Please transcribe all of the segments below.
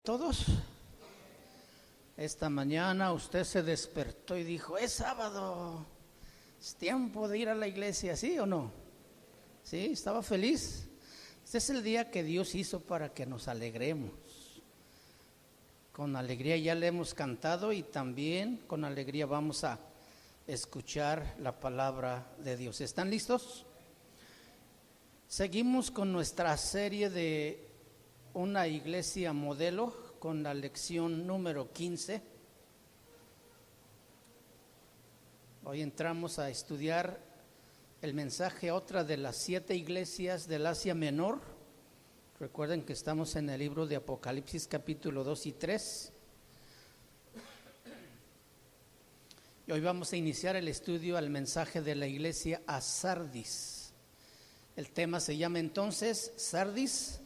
¿Todos? Esta mañana usted se despertó y dijo, es sábado, es tiempo de ir a la iglesia, ¿sí o no? ¿Sí? ¿Estaba feliz? Este es el día que Dios hizo para que nos alegremos. Con alegría ya le hemos cantado y también con alegría vamos a escuchar la palabra de Dios. ¿Están listos? Seguimos con nuestra serie de una iglesia modelo con la lección número 15. Hoy entramos a estudiar el mensaje a otra de las 7 iglesias del Asia Menor. Recuerden que estamos en el libro de Apocalipsis capítulo 2 y 3. Y hoy vamos a iniciar el estudio al mensaje de la iglesia a Sardis. El tema se llama entonces Sardis,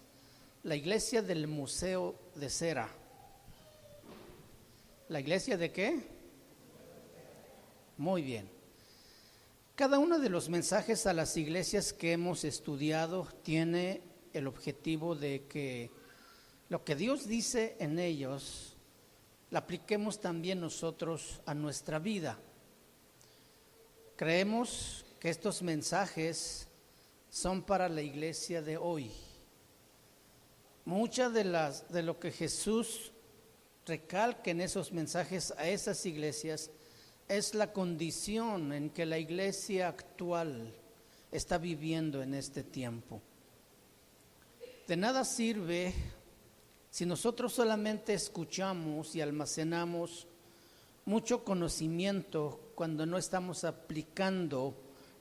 la iglesia del Museo de Cera. ¿La iglesia de qué? Muy bien. Cada uno de los mensajes a las iglesias que hemos estudiado tiene el objetivo de que lo que Dios dice en ellos, lo apliquemos también nosotros a nuestra vida. Creemos que estos mensajes son para la iglesia de hoy. Muchas de lo que Jesús recalca en esos mensajes a esas iglesias es la condición en que la iglesia actual está viviendo en este tiempo. De nada sirve si nosotros solamente escuchamos y almacenamos mucho conocimiento cuando no estamos aplicando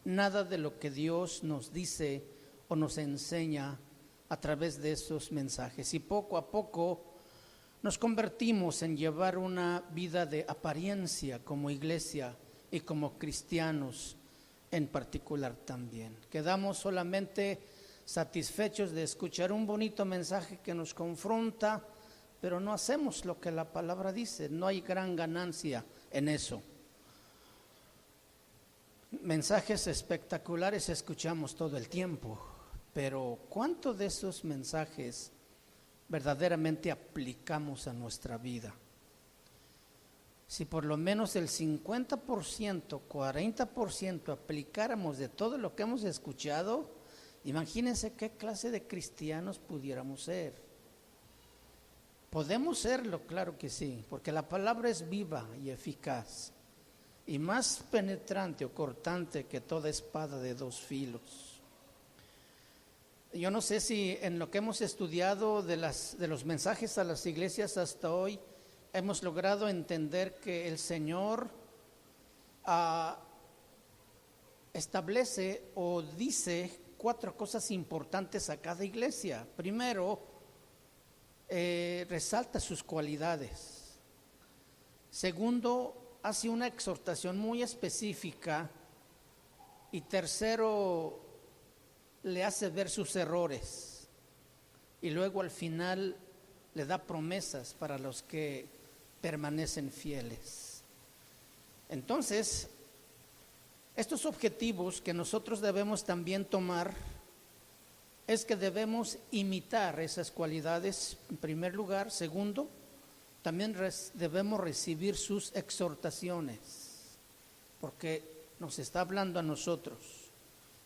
nada de lo que Dios nos dice o nos enseña a través de esos mensajes. Y poco a poco nos convertimos en llevar una vida de apariencia como iglesia y como cristianos en particular también. Quedamos solamente satisfechos de escuchar un bonito mensaje que nos confronta, pero no hacemos lo que la palabra dice. No hay gran ganancia en eso. Mensajes espectaculares escuchamos todo el tiempo, pero ¿cuántos de esos mensajes verdaderamente aplicamos a nuestra vida? Si por lo menos el 50%, 40% aplicáramos de todo lo que hemos escuchado, imagínense qué clase de cristianos pudiéramos ser. Podemos serlo, claro que sí, porque la palabra es viva y eficaz y más penetrante o cortante que toda espada de 2 filos. Yo no sé si en lo que hemos estudiado de los mensajes a las iglesias hasta hoy hemos logrado entender que el Señor establece o dice 4 cosas importantes a cada iglesia. Primero, resalta sus cualidades. Segundo, hace una exhortación muy específica. Y tercero, le hace ver sus errores. Y luego al final le da promesas para los que permanecen fieles. Entonces, estos objetivos que nosotros debemos también tomar es que debemos imitar esas cualidades en primer lugar. Segundo, también debemos recibir sus exhortaciones, porque nos está hablando a nosotros.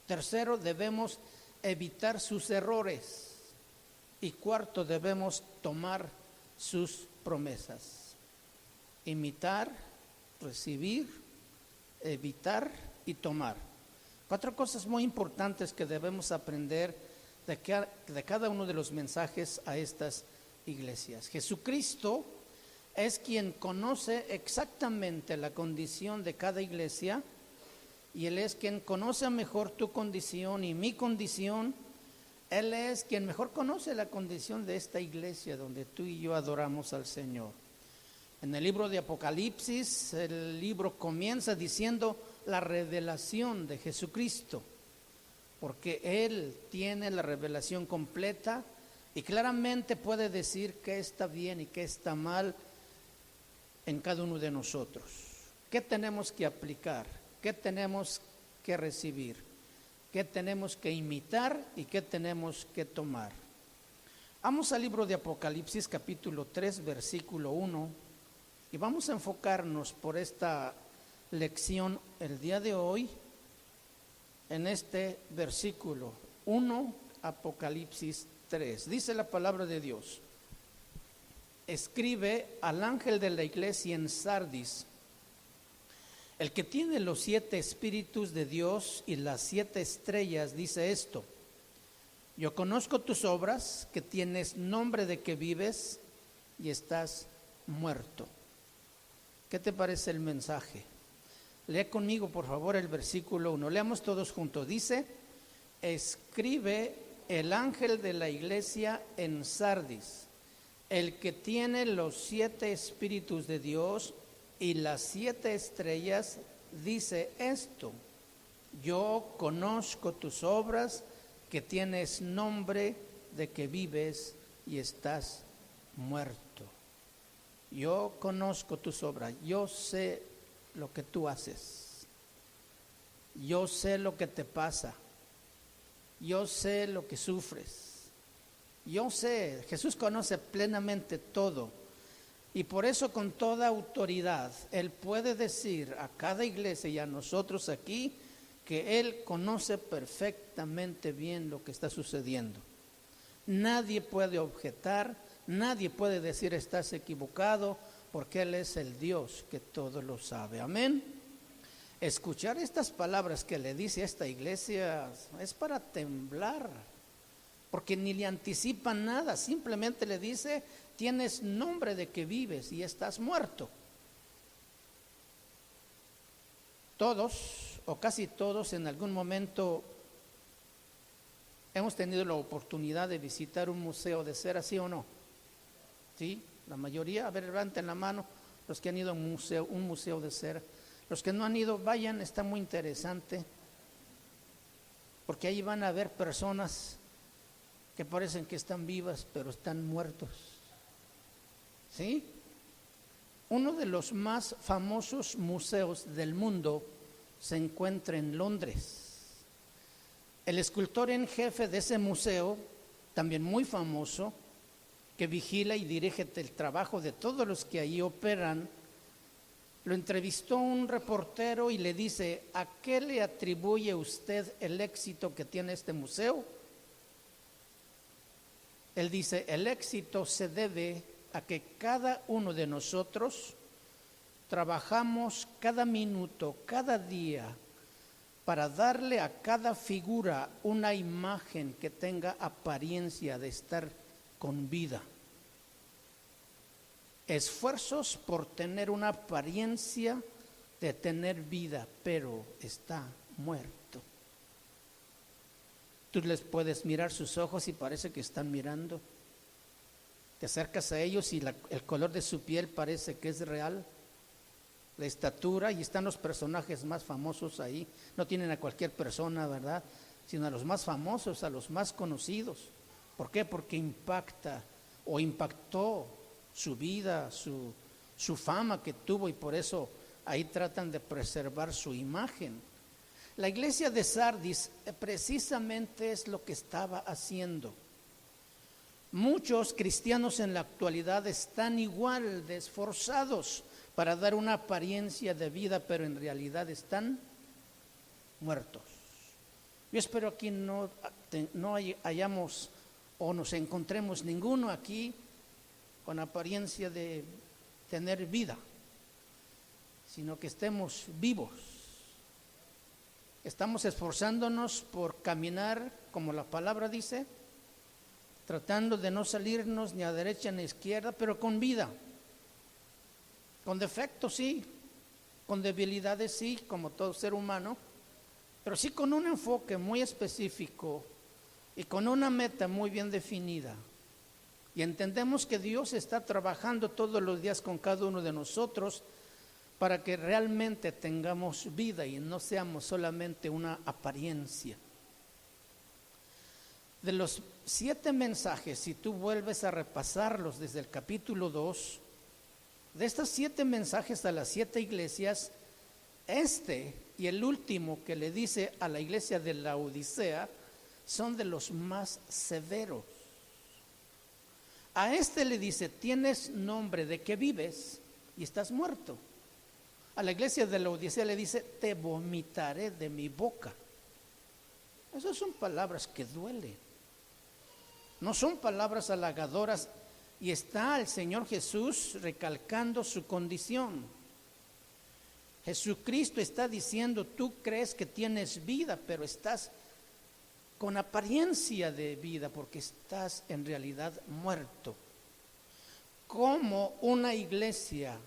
Tercero, debemos evitar sus errores. Y cuarto, debemos tomar sus promesas. Imitar, recibir, evitar y tomar. 4 cosas muy importantes que debemos aprender de cada uno de los mensajes a estas iglesias. Jesucristo es quien conoce exactamente la condición de cada iglesia, y Él es quien conoce mejor tu condición y mi condición. Él es quien mejor conoce la condición de esta iglesia donde tú y yo adoramos al Señor. En el libro de Apocalipsis, el libro comienza diciendo la revelación de Jesucristo, porque Él tiene la revelación completa y claramente puede decir qué está bien y qué está mal en cada uno de nosotros. ¿Qué tenemos que aplicar? ¿Qué tenemos que recibir? ¿Qué tenemos que imitar y qué tenemos que tomar? Vamos al libro de Apocalipsis capítulo 3 versículo 1 y vamos a enfocarnos por esta lección el día de hoy en este versículo 1, Apocalipsis 3. Dice la palabra de Dios: escribe al ángel de la iglesia en Sardis, el que tiene los 7 espíritus de Dios y las 7 estrellas, dice esto: yo conozco tus obras, que tienes nombre de que vives y estás muerto. ¿Qué te parece el mensaje? Lee conmigo, por favor, el versículo 1. Leamos todos juntos. Dice: escribe el ángel de la iglesia en Sardis, el que tiene los 7 espíritus de Dios y las 7 estrellas, dice esto: yo conozco tus obras, que tienes nombre de que vives y estás muerto. Yo conozco tus obras, yo sé lo que tú haces, yo sé lo que te pasa, yo sé lo que sufres, yo sé, Jesús conoce plenamente todo, y por eso con toda autoridad Él puede decir a cada iglesia y a nosotros aquí que Él conoce perfectamente bien lo que está sucediendo. Nadie puede objetar, nadie puede decir estás equivocado, porque Él es el Dios que todo lo sabe. Amén. Escuchar estas palabras que le dice a esta iglesia es para temblar, porque ni le anticipa nada, simplemente le dice: tienes nombre de que vives y estás muerto. Todos o casi todos en algún momento hemos tenido la oportunidad de visitar un museo de cera, ¿sí o no? Sí, la mayoría. A ver, levanten la mano los que han ido a un museo de cera. Los que no han ido, vayan, está muy interesante, porque ahí van a ver personas que parecen que están vivas, pero están muertos. ¿Sí? Uno de los más famosos museos del mundo se encuentra en Londres. El escultor en jefe de ese museo, también muy famoso, que vigila y dirige el trabajo de todos los que ahí operan, lo entrevistó un reportero y le dice: ¿a qué le atribuye usted el éxito que tiene este museo? Él dice: el éxito se debe a que cada uno de nosotros trabajamos cada minuto, cada día, para darle a cada figura una imagen que tenga apariencia de estar con vida. Esfuerzos por tener una apariencia de tener vida, pero está muerto. Tú les puedes mirar sus ojos y parece que están mirando. Te acercas a ellos y el color de su piel parece que es real. La estatura, y están los personajes más famosos ahí. No tienen a cualquier persona, ¿verdad?, sino a los más famosos, a los más conocidos. ¿Por qué? Porque impacta o impactó su vida, su fama que tuvo, y por eso ahí tratan de preservar su imagen. La iglesia de Sardis precisamente es lo que estaba haciendo. Muchos cristianos en la actualidad están igual de esforzados para dar una apariencia de vida, pero en realidad están muertos. Yo espero aquí no hayamos o nos encontremos ninguno aquí con apariencia de tener vida, sino que estemos vivos. Estamos esforzándonos por caminar, como la palabra dice, tratando de no salirnos ni a derecha ni a izquierda, pero con vida. Con defectos sí, con debilidades sí, como todo ser humano, pero sí con un enfoque muy específico y con una meta muy bien definida. Y entendemos que Dios está trabajando todos los días con cada uno de nosotros para que realmente tengamos vida y no seamos solamente una apariencia. De los 7 mensajes, si tú vuelves a repasarlos desde el capítulo 2, de estos 7 mensajes a las 7 iglesias, este y el último que le dice a la iglesia de la Odisea son de los más severos. A este le dice, tienes nombre de que vives y estás muerto. A la iglesia de Laodicea le dice, te vomitaré de mi boca. Esas son palabras que duelen. No son palabras halagadoras, y está el Señor Jesús recalcando su condición. Jesucristo está diciendo, tú crees que tienes vida, pero estás con apariencia de vida porque estás en realidad muerto. Como una iglesia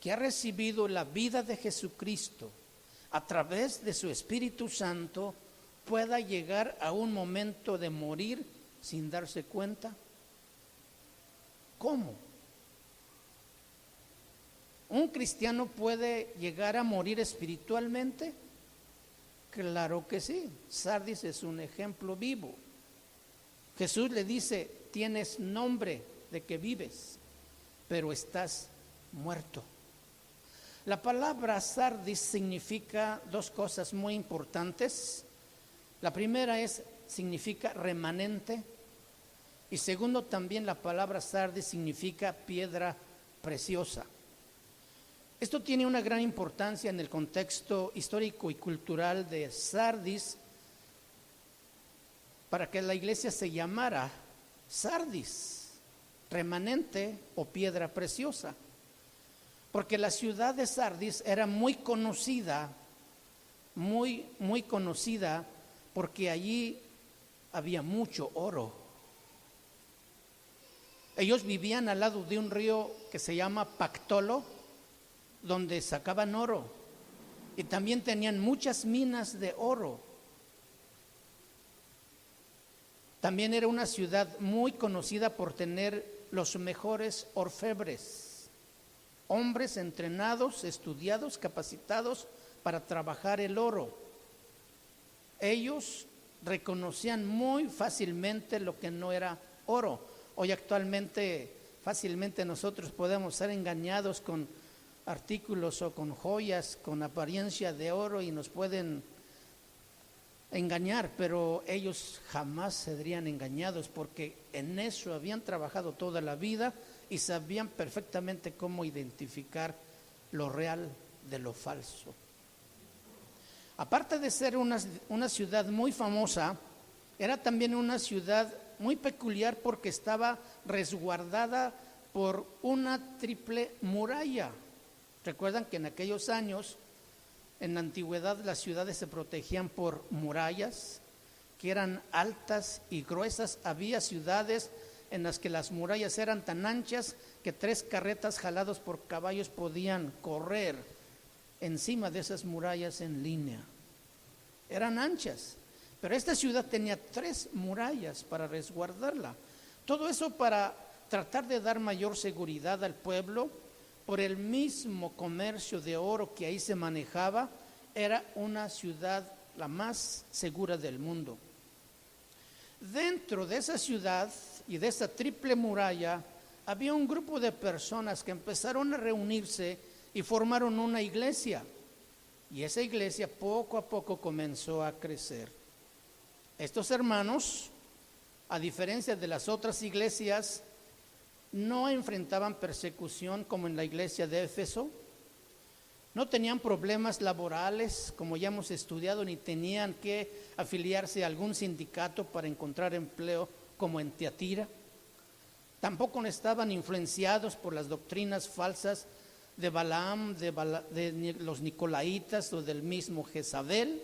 que ha recibido la vida de Jesucristo a través de su Espíritu Santo pueda llegar a un momento de morir sin darse cuenta? ¿Cómo? ¿Un cristiano puede llegar a morir espiritualmente? Claro que sí. Sardis es un ejemplo vivo. Jesús le dice, tienes nombre de que vives, pero estás muerto. La palabra sardis significa dos cosas muy importantes. La primera significa remanente, y segundo, también la palabra sardis significa piedra preciosa. Esto tiene una gran importancia en el contexto histórico y cultural de Sardis, para que la iglesia se llamara Sardis, remanente o piedra preciosa, porque la ciudad de Sardis era muy conocida, muy conocida, porque allí había mucho oro. Ellos vivían al lado de un río que se llama Pactolo, donde sacaban oro, y también tenían muchas minas de oro. También era una ciudad muy conocida por tener los mejores orfebres, hombres entrenados, estudiados, capacitados para trabajar el oro. Ellos reconocían muy fácilmente lo que no era oro. Hoy actualmente fácilmente nosotros podemos ser engañados con artículos o con joyas con apariencia de oro y nos pueden engañar, pero ellos jamás serían engañados porque en eso habían trabajado toda la vida y sabían perfectamente cómo identificar lo real de lo falso. Aparte de ser una ciudad muy famosa, era también una ciudad muy peculiar porque estaba resguardada por una triple muralla. Recuerdan que en aquellos años, en la antigüedad, las ciudades se protegían por murallas que eran altas y gruesas. Había ciudades en las que las murallas eran tan anchas que 3 carretas jalados por caballos podían correr encima de esas murallas en línea. Eran anchas, pero esta ciudad tenía 3 murallas para resguardarla. Todo eso para tratar de dar mayor seguridad al pueblo. Por el mismo comercio de oro que ahí se manejaba, era una ciudad la más segura del mundo. Dentro de esa ciudad y de esa triple muralla había un grupo de personas que empezaron a reunirse y formaron una iglesia. Y esa iglesia poco a poco comenzó a crecer. Estos hermanos, a diferencia de las otras iglesias, no enfrentaban persecución como en la iglesia de Éfeso, no tenían problemas laborales como ya hemos estudiado, ni tenían que afiliarse a algún sindicato para encontrar empleo como en Tiatira. Tampoco estaban influenciados por las doctrinas falsas de Balaam, de los Nicolaitas o del mismo Jezabel.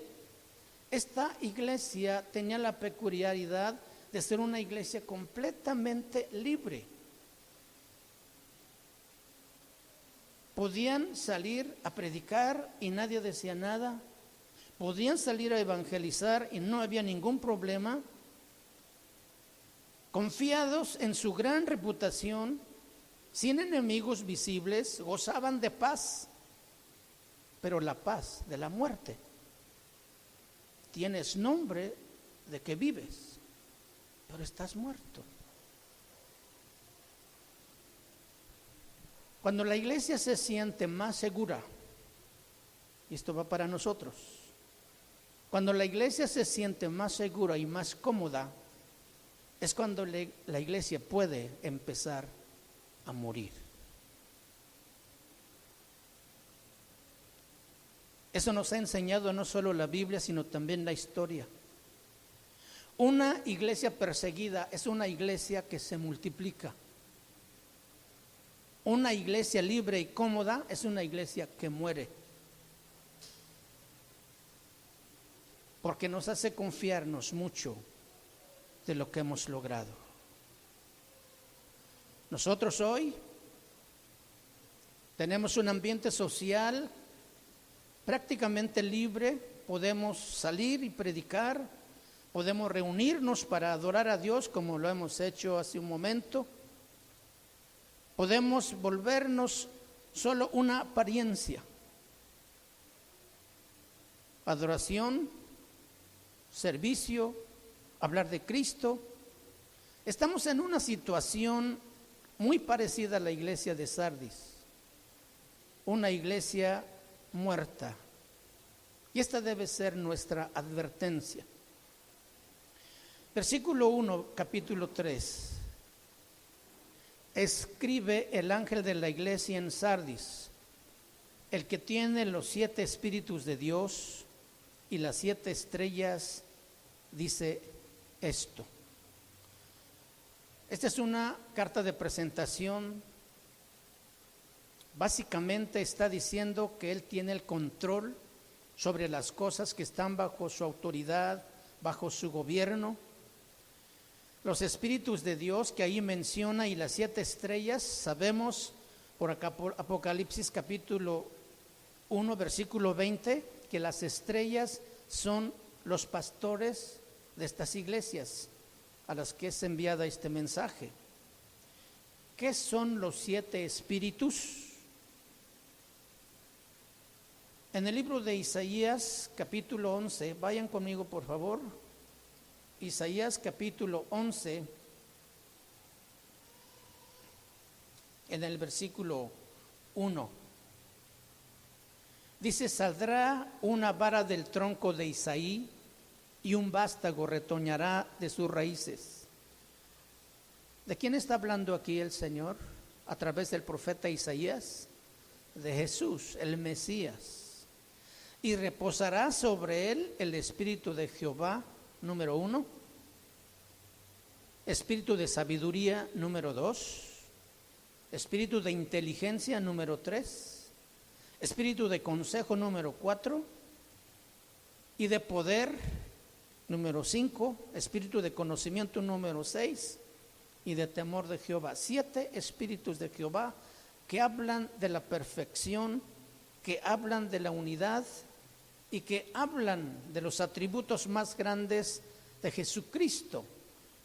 Esta iglesia tenía la peculiaridad de ser una iglesia completamente libre. Podían salir a predicar y nadie decía nada. Podían salir a evangelizar y no había ningún problema. Confiados en su gran reputación, sin enemigos visibles, gozaban de paz, pero la paz de la muerte. Tienes nombre de que vives, pero estás muerto. Cuando la iglesia se siente más segura, y esto va para nosotros, cuando la iglesia se siente más segura y más cómoda, es cuando la iglesia puede empezar a morir. Eso nos ha enseñado no solo la Biblia, sino también la historia. Una iglesia perseguida es una iglesia que se multiplica. Una iglesia libre y cómoda es una iglesia que muere. Porque nos hace confiarnos mucho de lo que hemos logrado. Nosotros hoy tenemos un ambiente social prácticamente libre, podemos salir y predicar, podemos reunirnos para adorar a Dios como lo hemos hecho hace un momento, podemos volvernos solo una apariencia, adoración, servicio, hablar de Cristo. Estamos en una situación muy parecida a la iglesia de Sardis, una iglesia muerta. Y esta debe ser nuestra advertencia. Versículo 1, capítulo 3. Escribe el ángel de la iglesia en Sardis, el que tiene los 7 espíritus de Dios y las 7 estrellas, dice esto. Esta es una carta de presentación. Básicamente está diciendo que Él tiene el control sobre las cosas que están bajo su autoridad, bajo su gobierno. Los espíritus de Dios que ahí menciona y las 7 estrellas, sabemos por acá por Apocalipsis capítulo 1 versículo 20 que las estrellas son los pastores de estas iglesias a las que es enviada este mensaje. ¿Qué son los 7 espíritus? En el libro de Isaías capítulo 11, vayan conmigo por favor. Isaías capítulo 11, en el versículo 1, dice: saldrá una vara del tronco de Isaí y un vástago retoñará de sus raíces. ¿De quién está hablando aquí el Señor? A través del profeta Isaías, de Jesús, el Mesías. Y reposará sobre él el espíritu de Jehová, número 1, espíritu de sabiduría, número 2, espíritu de inteligencia, número 3, espíritu de consejo, número 4, y de poder, número 5, espíritu de conocimiento, número 6, y de temor de Jehová. 7 espíritus de Jehová que hablan de la perfección, que hablan de la unidad y que hablan de los atributos más grandes de Jesucristo,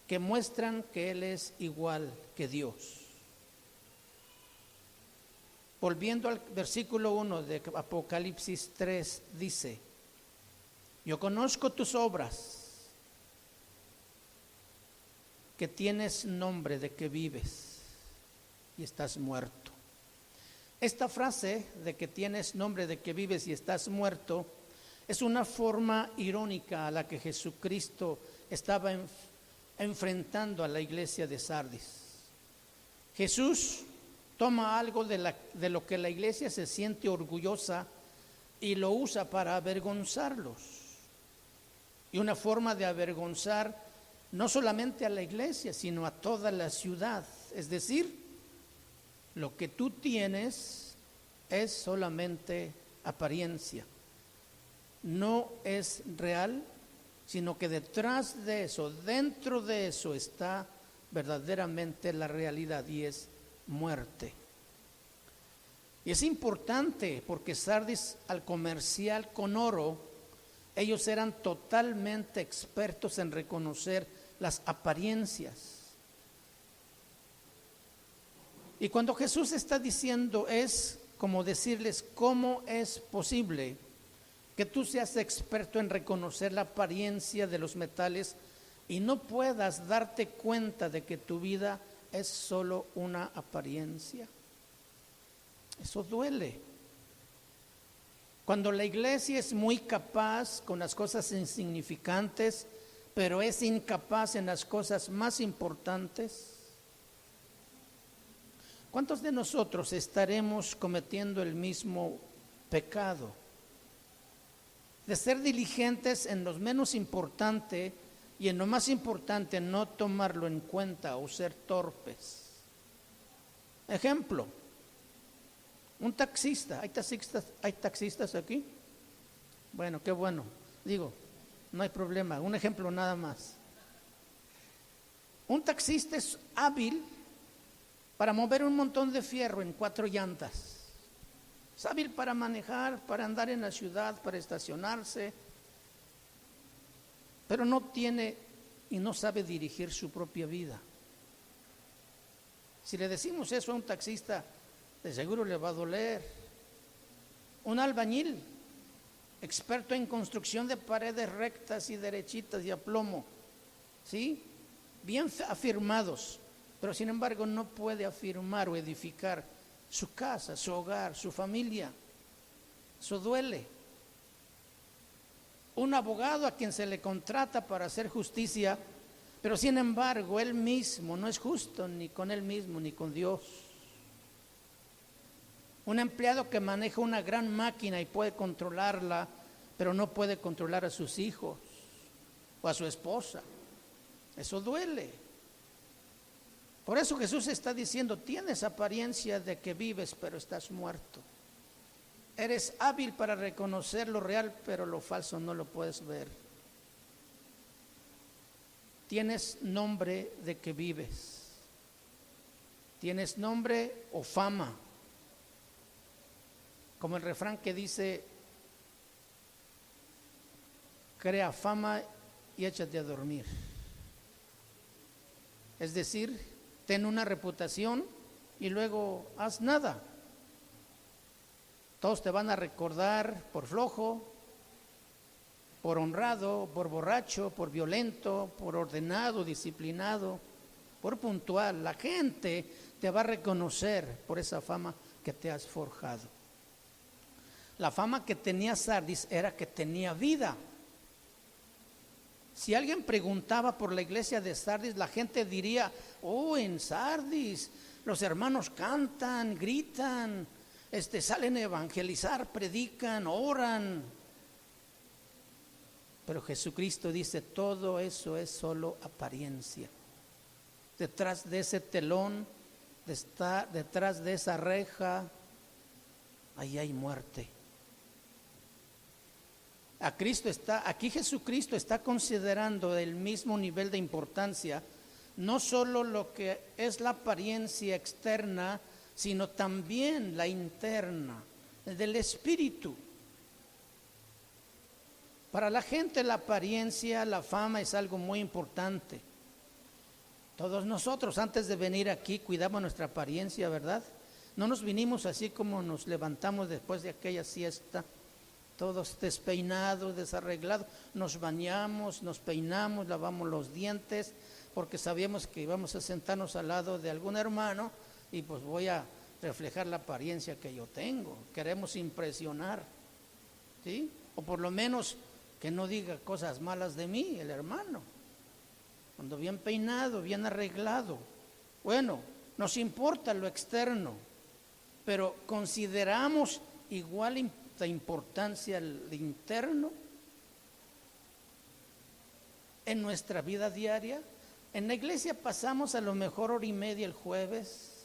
que muestran que Él es igual que Dios. Volviendo al versículo 1 de Apocalipsis 3, dice: yo conozco tus obras, que tienes nombre de que vives y estás muerto. Esta frase de que tienes nombre de que vives y estás muerto es una forma irónica a la que Jesucristo estaba enfrentando a la iglesia de Sardis. Jesús toma algo de lo que la iglesia se siente orgullosa y lo usa para avergonzarlos. Y una forma de avergonzar no solamente a la iglesia, sino a toda la ciudad. Es decir, lo que tú tienes es solamente apariencia. No es real, sino que detrás de eso, dentro de eso está verdaderamente la realidad, y es muerte. Y es importante porque Sardis, al comerciar con oro, ellos eran totalmente expertos en reconocer las apariencias. Y cuando Jesús está diciendo, es como decirles: ¿cómo es posible que tú seas experto en reconocer la apariencia de los metales y no puedas darte cuenta de que tu vida es solo una apariencia? Eso duele. Cuando la iglesia es muy capaz con las cosas insignificantes pero es incapaz en las cosas más importantes. ¿Cuántos de nosotros estaremos cometiendo el mismo pecado? De ser diligentes en lo menos importante y en lo más importante no tomarlo en cuenta o ser torpes. Ejemplo, un taxista. ¿Hay taxistas aquí? Bueno, qué bueno. Digo, no hay problema. Un ejemplo nada más. Un taxista es hábil para mover un montón de fierro en 4 llantas. Es hábil para manejar, para andar en la ciudad, para estacionarse, pero no tiene y no sabe dirigir su propia vida. Si le decimos eso a un taxista, de seguro le va a doler. Un albañil, experto en construcción de paredes rectas y derechitas y a plomo, ¿sí? Bien afirmados, pero sin embargo no puede afirmar o edificar su casa, su hogar, su familia. Eso duele. Un abogado a quien se le contrata para hacer justicia, pero sin embargo él mismo no es justo ni con él mismo ni con Dios. Un empleado que maneja una gran máquina y puede controlarla, pero no puede controlar a sus hijos o a su esposa. Eso duele. Por eso Jesús está diciendo, tienes apariencia de que vives, pero estás muerto. Eres hábil para reconocer lo real, pero lo falso no lo puedes ver. Tienes nombre de que vives. Tienes nombre o fama. Como el refrán que dice, crea fama y échate a dormir. Es decir, ten una reputación y luego haz nada. Todos te van a recordar por flojo, por honrado, por borracho, por violento, por ordenado, disciplinado, por puntual. La gente te va a reconocer por esa fama que te has forjado. La fama que tenía Sardis era que tenía vida. Si alguien preguntaba por la iglesia de Sardis, la gente diría, oh, en Sardis los hermanos cantan, gritan, salen a evangelizar, predican, oran. Pero Jesucristo dice, todo eso es solo apariencia. Detrás de ese telón, detrás de esa reja, ahí hay muerte. Aquí Jesucristo está considerando el mismo nivel de importancia, no solo lo que es la apariencia externa, sino también la interna, del espíritu. Para la gente la apariencia, la fama es algo muy importante. Todos nosotros antes de venir aquí cuidamos nuestra apariencia, ¿verdad? No nos vinimos así como nos levantamos después de aquella siesta, todos despeinados, desarreglados, nos bañamos, nos peinamos, lavamos los dientes, porque sabíamos que íbamos a sentarnos al lado de algún hermano y pues voy a reflejar la apariencia que yo tengo. Queremos impresionar, ¿sí? O por lo menos que no diga cosas malas de mí, el hermano. Cuando bien peinado, bien arreglado. Bueno, nos importa lo externo, pero consideramos igual importancia el interno en nuestra vida diaria. En la iglesia pasamos a lo mejor 1:30 el jueves,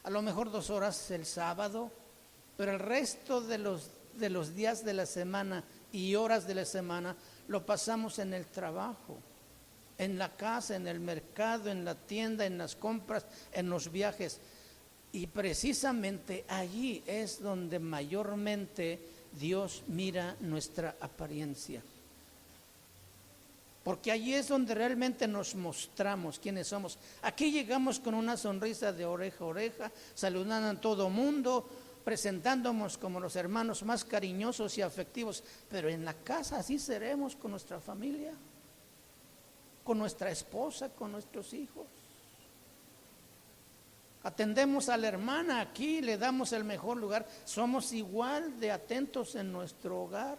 a lo mejor 2 horas el sábado, pero el resto de los días de la semana y horas de la semana lo pasamos en el trabajo, en la casa, en el mercado, en la tienda, en las compras, en los viajes. Y precisamente allí es donde mayormente Dios mira nuestra apariencia. Porque allí es donde realmente nos mostramos quiénes somos. Aquí llegamos con una sonrisa de oreja a oreja, saludando a todo mundo, presentándonos como los hermanos más cariñosos y afectivos. Pero en la casa así seremos con nuestra familia, con nuestra esposa, con nuestros hijos. Atendemos a la hermana aquí, le damos el mejor lugar. Somos igual de atentos en nuestro hogar.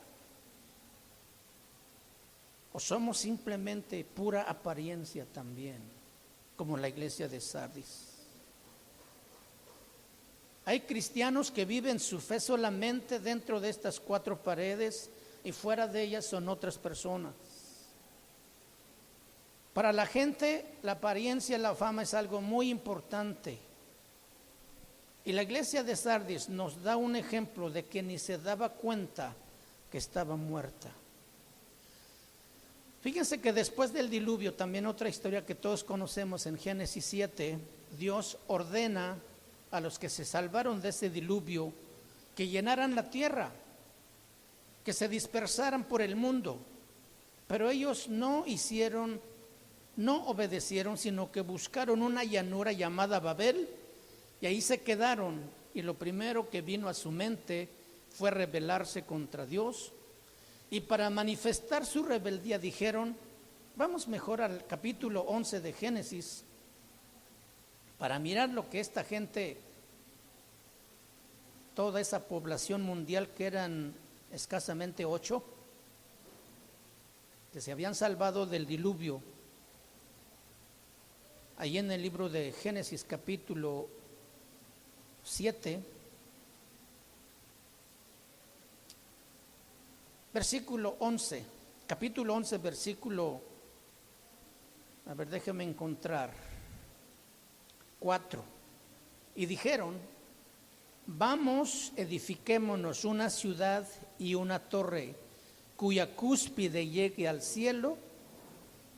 ¿O somos simplemente pura apariencia también, como la iglesia de Sardis? Hay cristianos que viven su fe solamente dentro de estas 4 paredes y fuera de ellas son otras personas. Para la gente, la apariencia y la fama es algo muy importante. Y la iglesia de Sardis nos da un ejemplo de que ni se daba cuenta que estaba muerta. Fíjense que después del diluvio, también otra historia que todos conocemos en Génesis 7, Dios ordena a los que se salvaron de ese diluvio que llenaran la tierra, que se dispersaran por el mundo. Pero ellos no obedecieron, sino que buscaron una llanura llamada Babel y ahí se quedaron. Y lo primero que vino a su mente fue rebelarse contra Dios. Y para manifestar su rebeldía dijeron, vamos mejor al capítulo 11 de Génesis para mirar lo que esta gente, toda esa población mundial que eran escasamente 8, que se habían salvado del diluvio. Ahí en el libro de Génesis capítulo 7, versículo 11, capítulo 11, versículo, déjeme encontrar, 4. Y dijeron, vamos, edifiquémonos una ciudad y una torre, cuya cúspide llegue al cielo.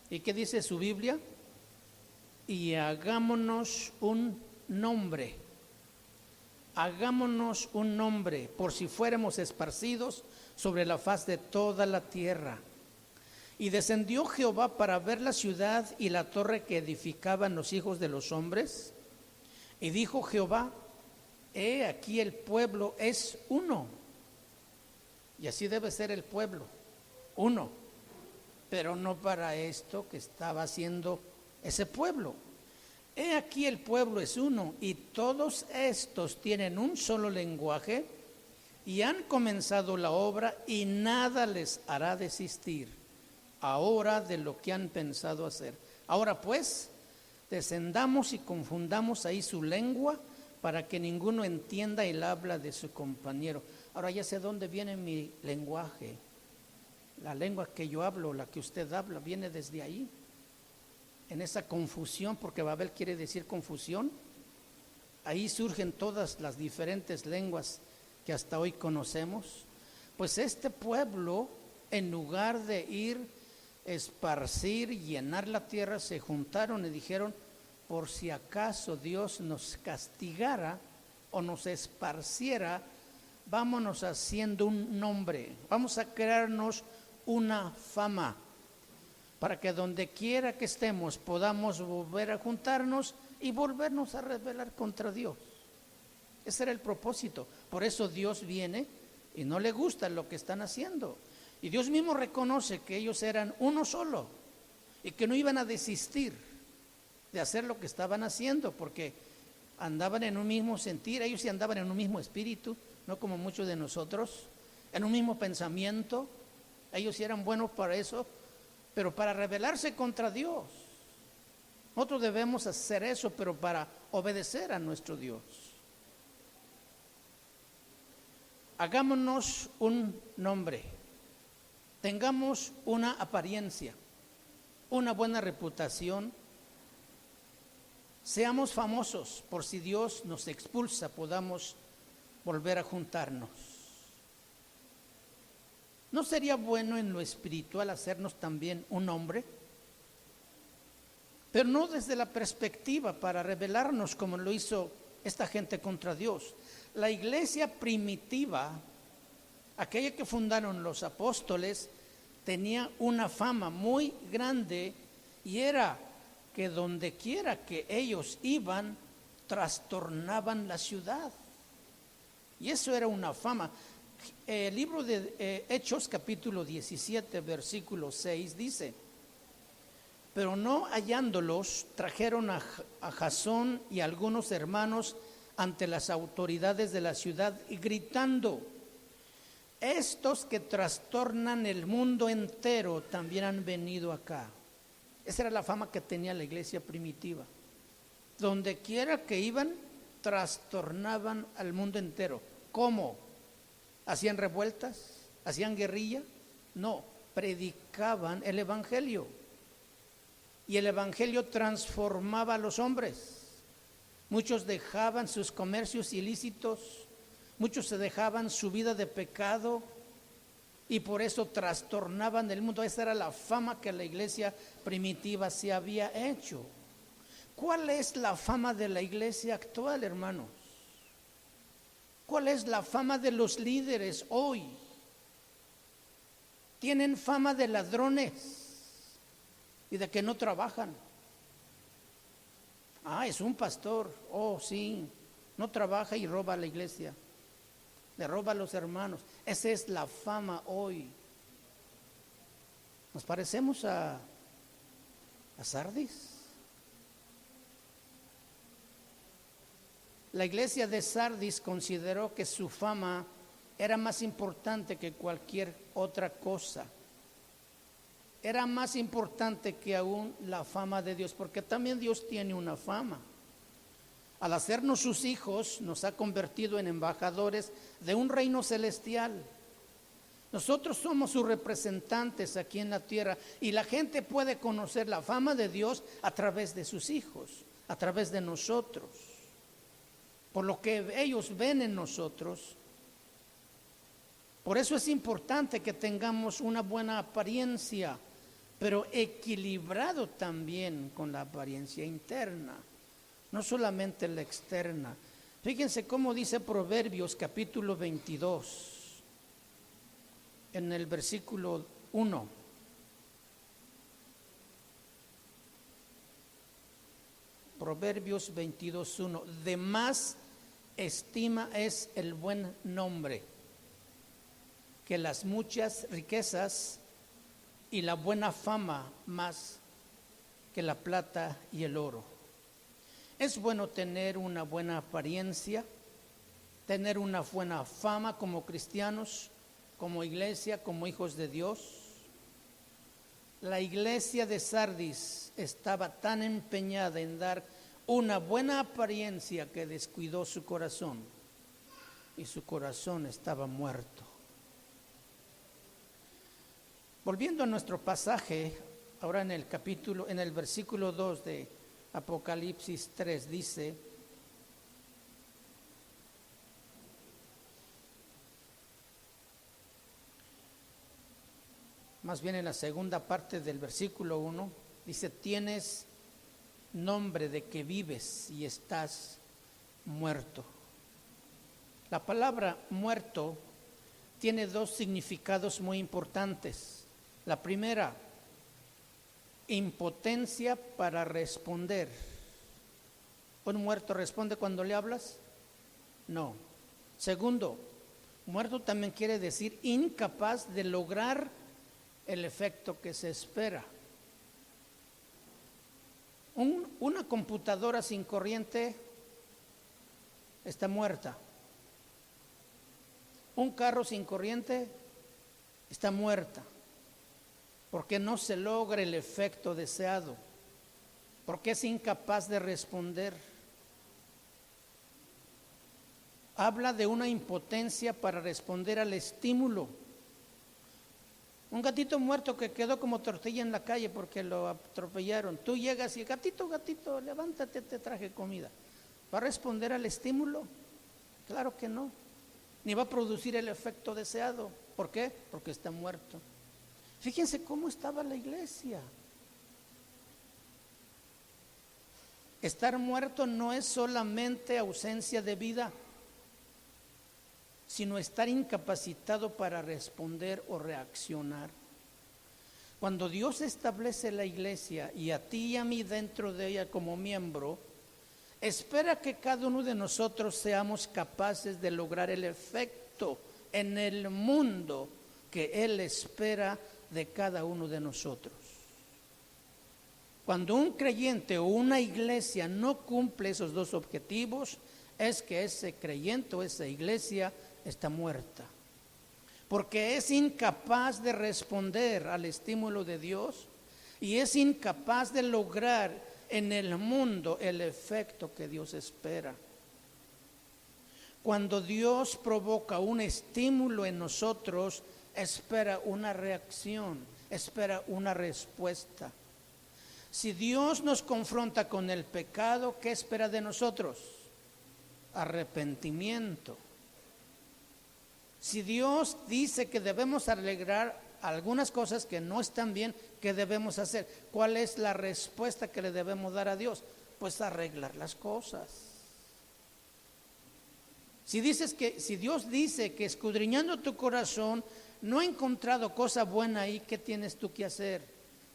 ¿Y qué dice su Biblia? Y hagámonos un nombre. Hagámonos un nombre, por si fuéramos esparcidos sobre la faz de toda la tierra. Y descendió Jehová para ver la ciudad y la torre que edificaban los hijos de los hombres. Y dijo Jehová, he aquí el pueblo es uno. Y así debe ser el pueblo, uno. Pero no para esto que estaba haciendo ese pueblo. He aquí el pueblo es uno y todos estos tienen un solo lenguaje y han comenzado la obra y nada les hará desistir ahora de lo que han pensado hacer. Ahora pues, descendamos y confundamos ahí su lengua para que ninguno entienda el habla de su compañero. Ahora ya sé dónde viene mi lenguaje. La lengua que yo hablo, la que usted habla, viene desde ahí. En esa confusión, porque Babel quiere decir confusión, ahí surgen todas las diferentes lenguas que hasta hoy conocemos. Pues este pueblo, en lugar de ir, esparcir, llenar la tierra, se juntaron y dijeron, por si acaso Dios nos castigara o nos esparciera, vámonos haciendo un nombre, vamos a crearnos una fama, para que donde quiera que estemos podamos volver a juntarnos y volvernos a rebelar contra Dios. Ese era el propósito. Por eso Dios viene y no le gusta lo que están haciendo. Y Dios mismo reconoce que ellos eran uno solo y que no iban a desistir de hacer lo que estaban haciendo, porque andaban en un mismo sentir, ellos sí andaban en un mismo espíritu, no como muchos de nosotros, en un mismo pensamiento. Ellos sí eran buenos para eso, pero para rebelarse contra Dios. Nosotros debemos hacer eso, pero para obedecer a nuestro Dios. Hagámonos un nombre, tengamos una apariencia, una buena reputación, seamos famosos, por si Dios nos expulsa, podamos volver a juntarnos. ¿No sería bueno en lo espiritual hacernos también un hombre? Pero no desde la perspectiva para rebelarnos como lo hizo esta gente contra Dios. La iglesia primitiva, aquella que fundaron los apóstoles, tenía una fama muy grande y era que donde quiera que ellos iban, trastornaban la ciudad. Y eso era una fama. El libro de Hechos capítulo 17 versículo 6 dice, pero no hallándolos trajeron a Jasón y a algunos hermanos ante las autoridades de la ciudad y gritando, estos que trastornan el mundo entero también han venido acá. Esa era la fama que tenía la iglesia primitiva. Donde quiera que iban, trastornaban al mundo entero. ¿Cómo? ¿Hacían revueltas? ¿Hacían guerrilla? No, predicaban el evangelio. Y el evangelio transformaba a los hombres. Muchos dejaban sus comercios ilícitos, muchos se dejaban su vida de pecado y por eso trastornaban el mundo. Esa era la fama que la iglesia primitiva se había hecho. ¿Cuál es la fama de la iglesia actual, hermanos? ¿Cuál es la fama de los líderes hoy? Tienen fama de ladrones y de que no trabajan. Es un pastor, sí, no trabaja y roba a la iglesia, le roba a los hermanos. Esa es la fama hoy. Nos parecemos a Sardis. La iglesia de Sardis consideró que su fama era más importante que cualquier otra cosa. Era más importante que aún la fama de Dios, porque también Dios tiene una fama. Al hacernos sus hijos, nos ha convertido en embajadores de un reino celestial. Nosotros somos sus representantes aquí en la tierra y la gente puede conocer la fama de Dios a través de sus hijos, a través de nosotros. Por lo que ellos ven en nosotros. Por eso es importante que tengamos una buena apariencia, pero equilibrado también con la apariencia interna, no solamente la externa. Fíjense cómo dice Proverbios capítulo 22, en el versículo 1. Proverbios 22:1. De más estima es el buen nombre que las muchas riquezas y la buena fama más que la plata y el oro. Es bueno tener una buena apariencia, tener una buena fama como cristianos, como iglesia, como hijos de Dios. La iglesia de Sardis estaba tan empeñada en dar una buena apariencia que descuidó su corazón y su corazón estaba muerto. Volviendo a nuestro pasaje, ahora en el versículo 2 de Apocalipsis 3 dice: más bien en la segunda parte del versículo 1, dice: tienes nombre de que vives y estás muerto. La palabra muerto tiene dos significados muy importantes. La primera, impotencia para responder. ¿Un muerto responde cuando le hablas? No. Segundo, muerto también quiere decir incapaz de lograr el efecto que se espera. Una computadora sin corriente está muerta. Un carro sin corriente está muerta, porque no se logra el efecto deseado, porque es incapaz de responder. Habla de una impotencia para responder al estímulo. Un gatito muerto que quedó como tortilla en la calle porque lo atropellaron. Tú llegas y gatito, levántate, te traje comida. ¿Va a responder al estímulo? Claro que no. Ni va a producir el efecto deseado. ¿Por qué? Porque está muerto. Fíjense cómo estaba la iglesia. Estar muerto no es solamente ausencia de vida, sino estar incapacitado para responder o reaccionar. Cuando Dios establece la iglesia y a ti y a mí dentro de ella como miembro, espera que cada uno de nosotros seamos capaces de lograr el efecto en el mundo que Él espera de cada uno de nosotros. Cuando un creyente o una iglesia no cumple esos dos objetivos, es que ese creyente o esa iglesia está muerta. porque es incapaz de responder al estímulo de Dios y es incapaz de lograr en el mundo el efecto que Dios espera. Cuando Dios provoca un estímulo en nosotros, espera una reacción, espera una respuesta. Si Dios nos confronta con el pecado, ¿qué espera de nosotros? Arrepentimiento. Si Dios dice que debemos arreglar algunas cosas que no están bien, ¿qué debemos hacer? ¿Cuál es la respuesta que le debemos dar a Dios? Pues arreglar las cosas. Si Dios dice que escudriñando tu corazón no he encontrado cosa buena ahí, ¿qué tienes tú que hacer?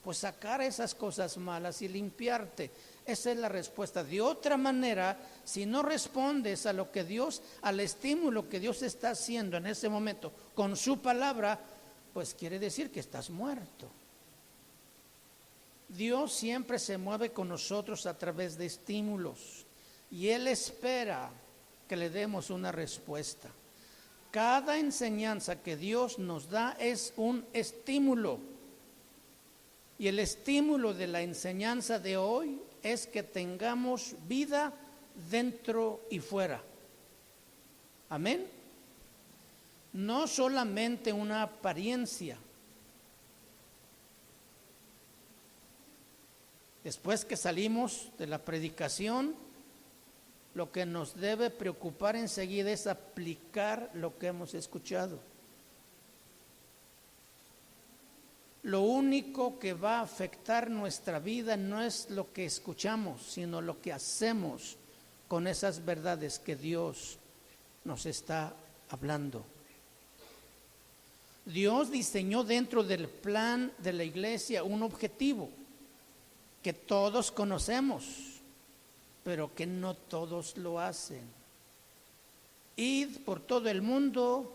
Pues sacar esas cosas malas y limpiarte. Esa es la respuesta. De otra manera, si no respondes a lo que Dios, al estímulo que Dios está haciendo en ese momento con su palabra, pues quiere decir que estás muerto. Dios siempre se mueve con nosotros a través de estímulos y Él espera que le demos una respuesta. Cada enseñanza que Dios nos da es un estímulo. Y el estímulo de la enseñanza de hoy es que tengamos vida dentro y fuera. Amén. No solamente una apariencia. Después que salimos de la predicación, lo que nos debe preocupar enseguida es aplicar lo que hemos escuchado. Lo único que va a afectar nuestra vida no es lo que escuchamos, sino lo que hacemos con esas verdades que Dios nos está hablando. Dios diseñó dentro del plan de la iglesia un objetivo que todos conocemos, pero que no todos lo hacen. Id por todo el mundo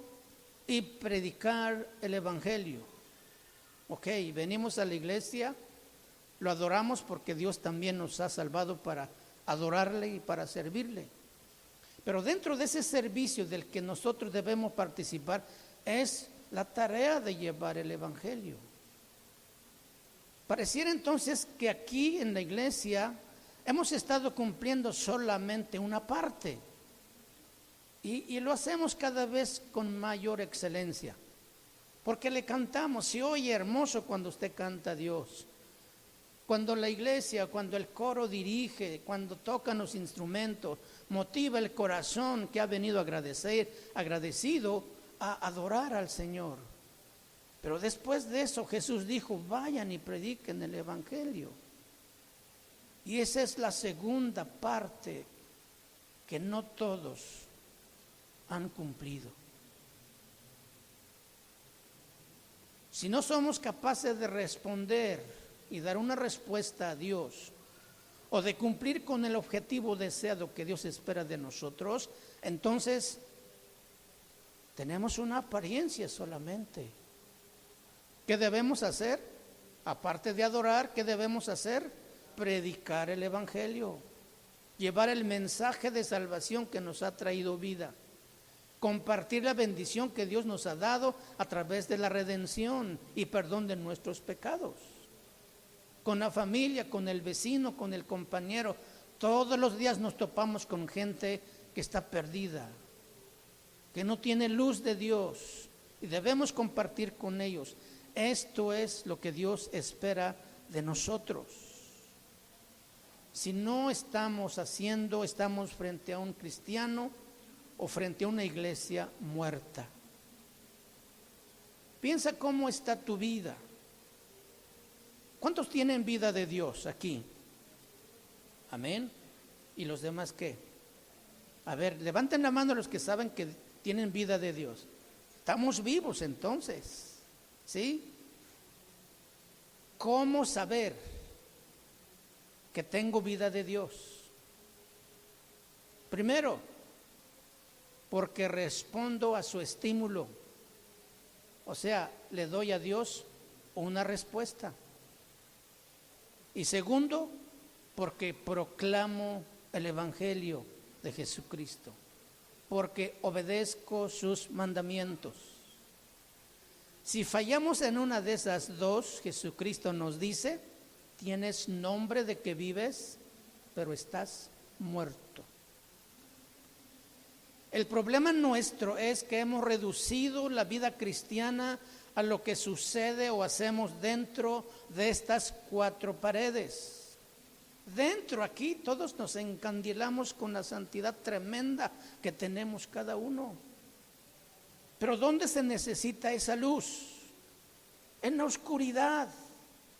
y predicar el evangelio. Ok, venimos a la iglesia, lo adoramos porque Dios también nos ha salvado para adorarle y para servirle. Pero dentro de ese servicio del que nosotros debemos participar es la tarea de llevar el evangelio. Pareciera entonces que aquí en la iglesia hemos estado cumpliendo solamente una parte y lo hacemos cada vez con mayor excelencia. Porque le cantamos, se oye hermoso cuando usted canta a Dios. Cuando la iglesia, cuando el coro dirige, cuando tocan los instrumentos, motiva el corazón que ha venido agradecido a adorar al Señor. Pero después de eso Jesús dijo, vayan y prediquen el evangelio. Y esa es la segunda parte que no todos han cumplido. Si no somos capaces de responder y dar una respuesta a Dios o de cumplir con el objetivo deseado que Dios espera de nosotros, entonces tenemos una apariencia solamente. ¿Qué debemos hacer? Aparte de adorar, ¿qué debemos hacer? Predicar el evangelio, llevar el mensaje de salvación que nos ha traído vida. Compartir la bendición que Dios nos ha dado a través de la redención y perdón de nuestros pecados. Con la familia, con el vecino, con el compañero. Todos los días nos topamos con gente que está perdida, que no tiene luz de Dios y debemos compartir con ellos. Esto es lo que Dios espera de nosotros. Si no estamos haciendo, estamos frente a un cristiano o frente a una iglesia muerta. Piensa cómo está tu vida. ¿Cuántos tienen vida de Dios aquí? Amén. ¿Y los demás qué? A ver, levanten la mano los que saben que tienen vida de Dios. Estamos vivos entonces, ¿sí? ¿Cómo saber que tengo vida de Dios? Primero, porque respondo a su estímulo. O sea, le doy a Dios una respuesta. Y segundo, porque proclamo el evangelio de Jesucristo. Porque obedezco sus mandamientos. Si fallamos en una de esas dos, Jesucristo nos dice, tienes nombre de que vives, pero estás muerto. El problema nuestro es que hemos reducido la vida cristiana a lo que sucede o hacemos dentro de estas cuatro paredes. Dentro aquí todos nos encandilamos con la santidad tremenda que tenemos cada uno. Pero ¿dónde se necesita esa luz? En la oscuridad.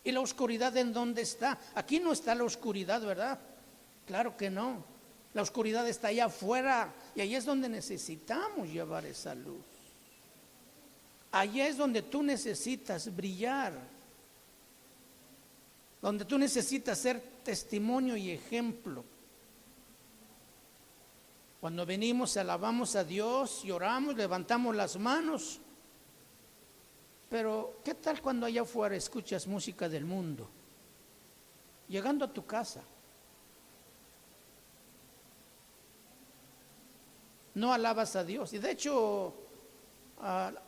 ¿Y la oscuridad en dónde está? Aquí no está la oscuridad, ¿verdad? Claro que no. La oscuridad está allá afuera y ahí es donde necesitamos llevar esa luz. Allí es donde tú necesitas brillar, donde tú necesitas ser testimonio y ejemplo. Cuando venimos, alabamos a Dios, lloramos, levantamos las manos. Pero, ¿qué tal cuando allá afuera escuchas música del mundo? Llegando a tu casa, no alabas a Dios. Y de hecho,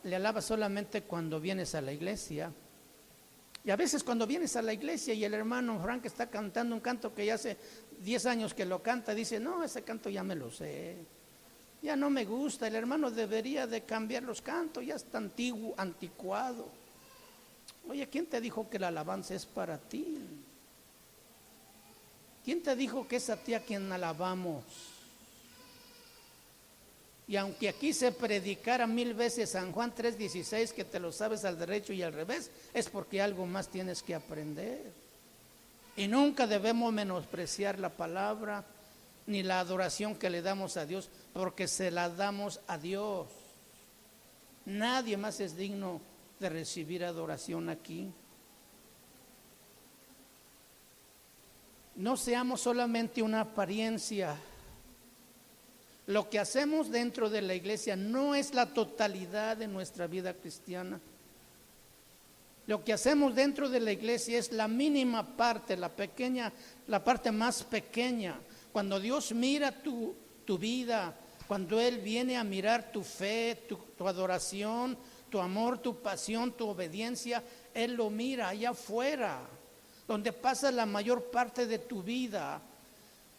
le alabas solamente cuando vienes a la iglesia. Y a veces cuando vienes a la iglesia y el hermano Frank está cantando un canto que ya hace 10 años que lo canta, dice, no, ese canto ya me lo sé, ya no me gusta, el hermano debería de cambiar los cantos, ya está antiguo, anticuado. Oye, ¿quién te dijo que la alabanza es para ti? ¿Quién te dijo que es a ti a quien alabamos? Y aunque aquí se predicara 1000 veces San Juan 3:16, que te lo sabes al derecho y al revés, es porque algo más tienes que aprender. Y nunca debemos menospreciar la palabra ni la adoración que le damos a Dios, porque se la damos a Dios. Nadie más es digno de recibir adoración aquí. No seamos solamente una apariencia. Lo que hacemos dentro de la iglesia no es la totalidad de nuestra vida cristiana. Lo que hacemos dentro de la iglesia es la mínima parte, la parte más pequeña. Cuando Dios mira tu vida, cuando Él viene a mirar tu fe, tu adoración, tu amor, tu pasión, tu obediencia, Él lo mira allá afuera, donde pasa la mayor parte de tu vida.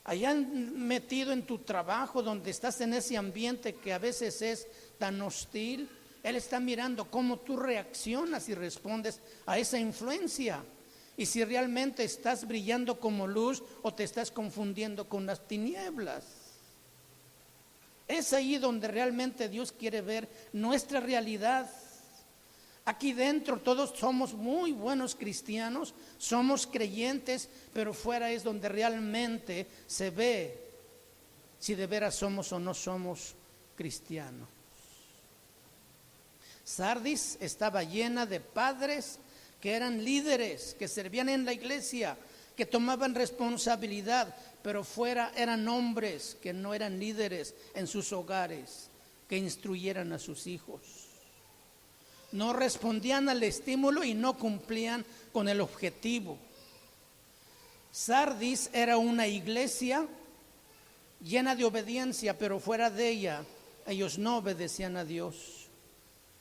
Allá metido en tu trabajo, donde estás en ese ambiente que a veces es tan hostil, Él está mirando cómo tú reaccionas y respondes a esa influencia. Y si realmente estás brillando como luz o te estás confundiendo con las tinieblas. Es ahí donde realmente Dios quiere ver nuestra realidad. Aquí dentro todos somos muy buenos cristianos, somos creyentes, pero fuera es donde realmente se ve si de veras somos o no somos cristianos. Sardis estaba llena de padres que eran líderes, que servían en la iglesia, que tomaban responsabilidad, pero fuera eran hombres que no eran líderes en sus hogares, que instruyeran a sus hijos. No respondían al estímulo y no cumplían con el objetivo. Sardis era una iglesia llena de obediencia, pero fuera de ella ellos no obedecían a Dios.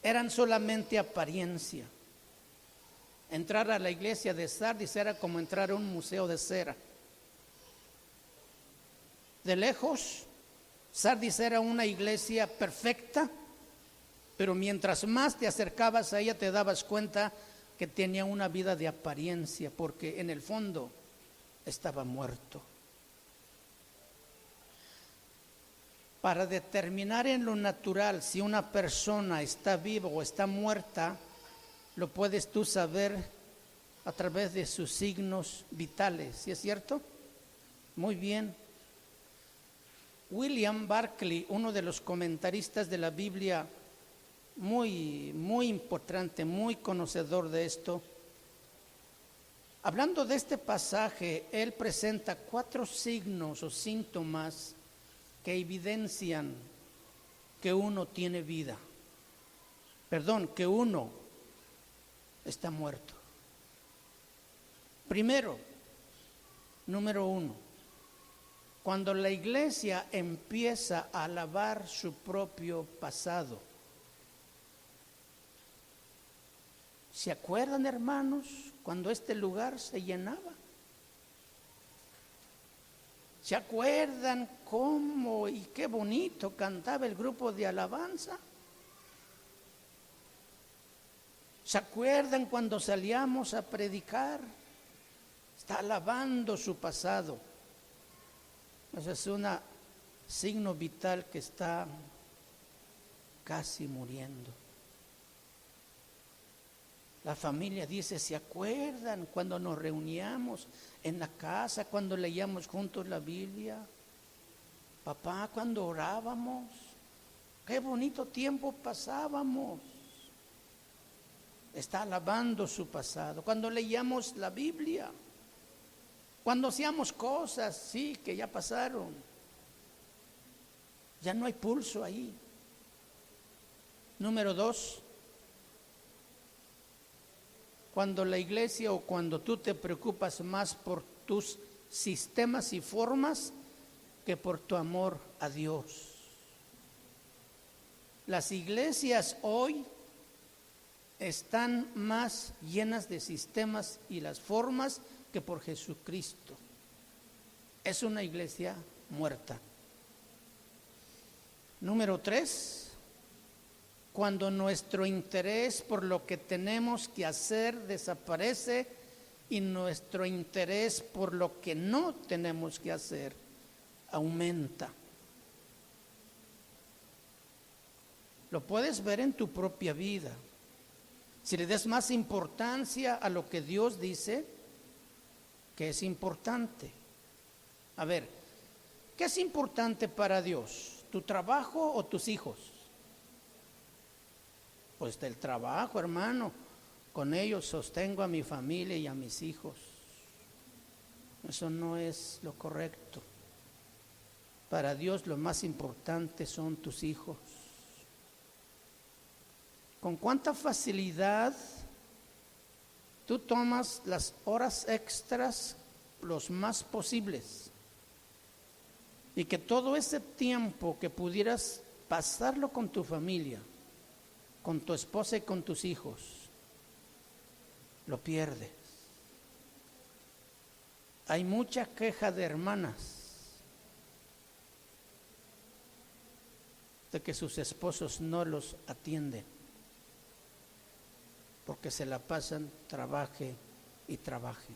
Eran solamente apariencia. Entrar a la iglesia de Sardis era como entrar a un museo de cera. De lejos, Sardis era una iglesia perfecta, pero mientras más te acercabas a ella te dabas cuenta que tenía una vida de apariencia, porque en el fondo estaba muerto. Para determinar en lo natural si una persona está viva o está muerta, lo puedes tú saber a través de sus signos vitales, ¿sí es cierto? Muy bien. William Barclay, uno de los comentaristas de la Biblia, muy importante, muy conocedor de esto, hablando de este pasaje, él presenta 4 signos o síntomas que evidencian que uno tiene vida. Que uno está muerto. Primero, número 1, cuando la iglesia empieza a alabar su propio pasado. ¿Se acuerdan, hermanos, cuando este lugar se llenaba? ¿Se acuerdan cómo y qué bonito cantaba el grupo de alabanza? ¿Se acuerdan cuando salíamos a predicar? Está alabando su pasado. Ese es un signo vital que está casi muriendo. La familia dice, ¿se acuerdan cuando nos reuníamos en la casa, cuando leíamos juntos la Biblia? Papá, cuando orábamos, qué bonito tiempo pasábamos. Está alabando su pasado. Cuando leíamos la Biblia, cuando hacíamos cosas, sí, que ya pasaron. Ya no hay pulso ahí. Número 2. Cuando la iglesia o cuando tú te preocupas más por tus sistemas y formas que por tu amor a Dios. Las iglesias hoy están más llenas de sistemas y las formas que por Jesucristo. Es una iglesia muerta. Número 3. Cuando nuestro interés por lo que tenemos que hacer desaparece y nuestro interés por lo que no tenemos que hacer aumenta. Lo puedes ver en tu propia vida. Si le das más importancia a lo que Dios dice, que es importante. A ver, ¿qué es importante para Dios? ¿Tu trabajo o tus hijos? Pues del trabajo, hermano. Con ellos sostengo a mi familia y a mis hijos. Eso no es lo correcto. Para Dios lo más importante son tus hijos. ¿Con cuánta facilidad tú tomas las horas extras los más posibles? Y que todo ese tiempo que pudieras pasarlo con tu familia, con tu esposa y con tus hijos, lo pierdes. Hay mucha queja de hermanas de que sus esposos no los atienden porque se la pasan trabaje y trabaje.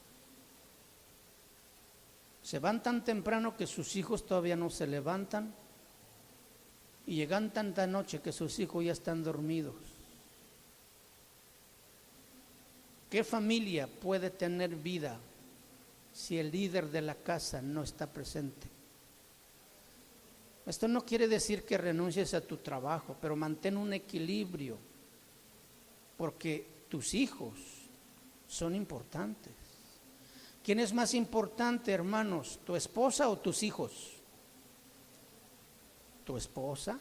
Se van tan temprano que sus hijos todavía no se levantan y llegan tanta noche que sus hijos ya están dormidos. ¿Qué familia puede tener vida si el líder de la casa no está presente? Esto no quiere decir que renuncies a tu trabajo, pero mantén un equilibrio, porque tus hijos son importantes. ¿Quién es más importante, hermanos? ¿Tu esposa o tus hijos? Tu esposa,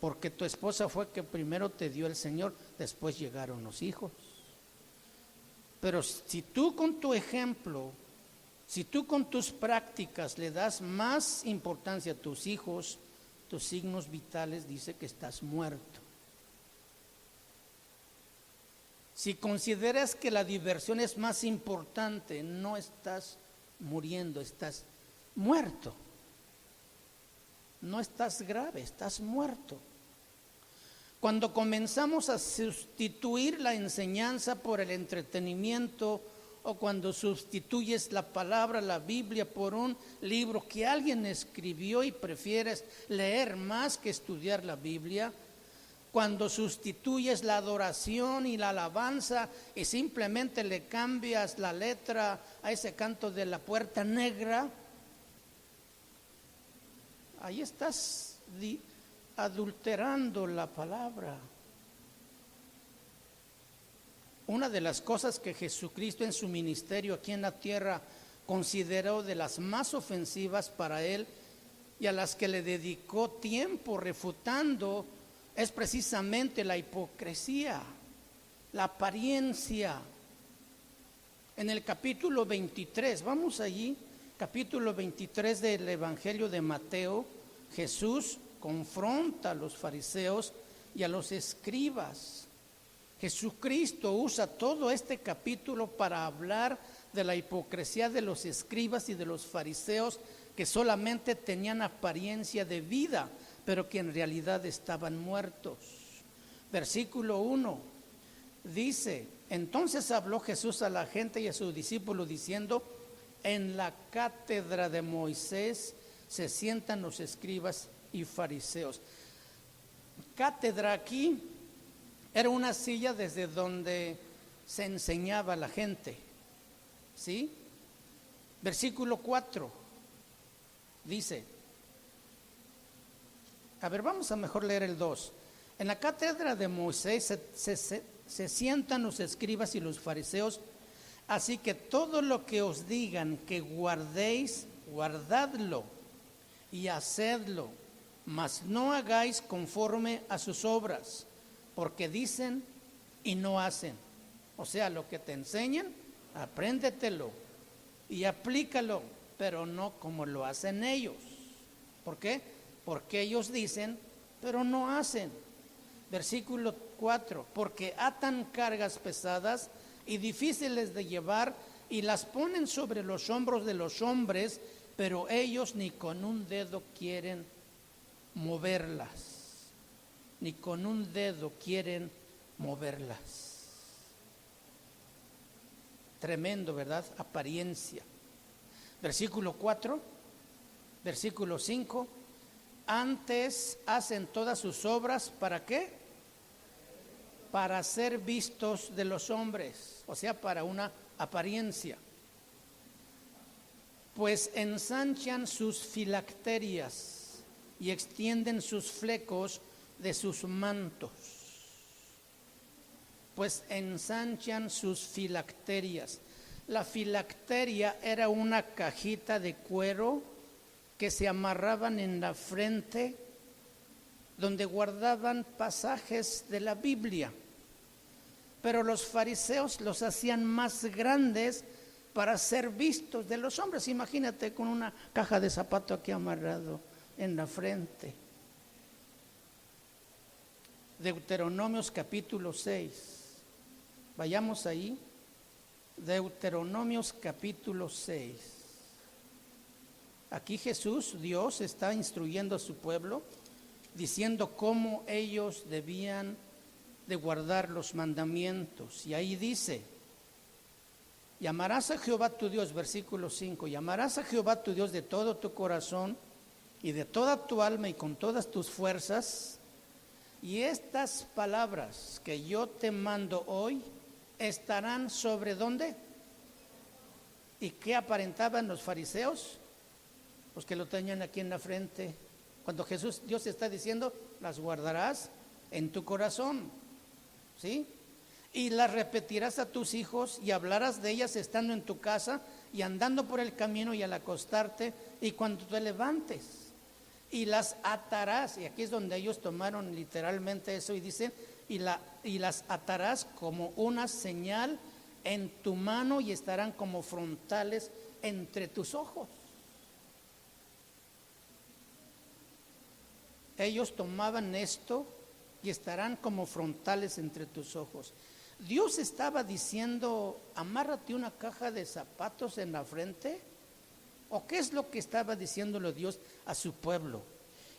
porque tu esposa fue que primero te dio el Señor, después llegaron los hijos. Pero si tú con tu ejemplo, si tú con tus prácticas le das más importancia a tus hijos, tus signos vitales dice que estás muerto. Si consideras que la diversión es más importante, no estás muriendo, estás muerto. No estás grave, estás muerto. Cuando comenzamos a sustituir la enseñanza por el entretenimiento, o cuando sustituyes la palabra, la Biblia, por un libro que alguien escribió y prefieres leer más que estudiar la Biblia, cuando sustituyes la adoración y la alabanza y simplemente le cambias la letra a ese canto de la puerta negra, ahí estás adulterando la palabra. Una de las cosas que Jesucristo en su ministerio aquí en la tierra consideró de las más ofensivas para él y a las que le dedicó tiempo refutando es precisamente la hipocresía, la apariencia. En el capítulo 23, vamos allí, capítulo 23 del Evangelio de Mateo, Jesús confronta a los fariseos y a los escribas. Jesucristo usa todo este capítulo para hablar de la hipocresía de los escribas y de los fariseos, que solamente tenían apariencia de vida, pero que en realidad estaban muertos. Versículo 1 dice: entonces habló Jesús a la gente y a sus discípulos diciendo: en la cátedra de Moisés se sientan los escribas y fariseos. Cátedra aquí era una silla desde donde se enseñaba a la gente, ¿sí? Versículo 4 dice, a ver, vamos a mejor leer el 2. En la cátedra de Moisés se sientan los escribas y los fariseos, así que todo lo que os digan que guardéis, guardadlo y hacedlo, mas no hagáis conforme a sus obras, porque dicen y no hacen. O sea, lo que te enseñan, apréndetelo y aplícalo, pero no como lo hacen ellos. ¿Por qué? Porque ellos dicen, pero no hacen. Versículo 4, porque atan cargas pesadas y difíciles de llevar y las ponen sobre los hombros de los hombres, pero ellos ni con un dedo quieren moverlas, ni con un dedo quieren moverlas. Tremendo, ¿verdad? Apariencia. Versículo 4, versículo 5, antes hacen todas sus obras, ¿para qué? Para ser vistos de los hombres, o sea, para una apariencia. Pues ensanchan sus filacterias y extienden sus flecos de sus mantos. Pues ensanchan sus filacterias. La filacteria era una cajita de cuero que se amarraban en la frente, donde guardaban pasajes de la Biblia. Pero los fariseos los hacían más grandes para ser vistos de los hombres. Imagínate con una caja de zapato aquí amarrado en la frente. Deuteronomios capítulo 6. Vayamos ahí. Deuteronomios capítulo 6. Aquí Jesús, Dios, está instruyendo a su pueblo, diciendo cómo ellos debían de guardar los mandamientos. Y ahí dice, llamarás a Jehová tu Dios, versículo 5, llamarás a Jehová tu Dios de todo tu corazón y de toda tu alma y con todas tus fuerzas. Y estas palabras que yo te mando hoy estarán sobre ¿dónde? ¿Y qué aparentaban los fariseos? Pues que lo tenían aquí en la frente. Cuando Dios está diciendo, las guardarás en tu corazón, ¿sí? Y las repetirás a tus hijos y hablarás de ellas estando en tu casa y andando por el camino y al acostarte y cuando te levantes. Y las atarás, y aquí es donde ellos tomaron literalmente eso y dicen, y las atarás como una señal en tu mano y estarán como frontales entre tus ojos. Ellos tomaban esto y estarán como frontales entre tus ojos. Dios estaba diciendo, amárrate una caja de zapatos en la frente. ¿O qué es lo que estaba diciéndole Dios a su pueblo?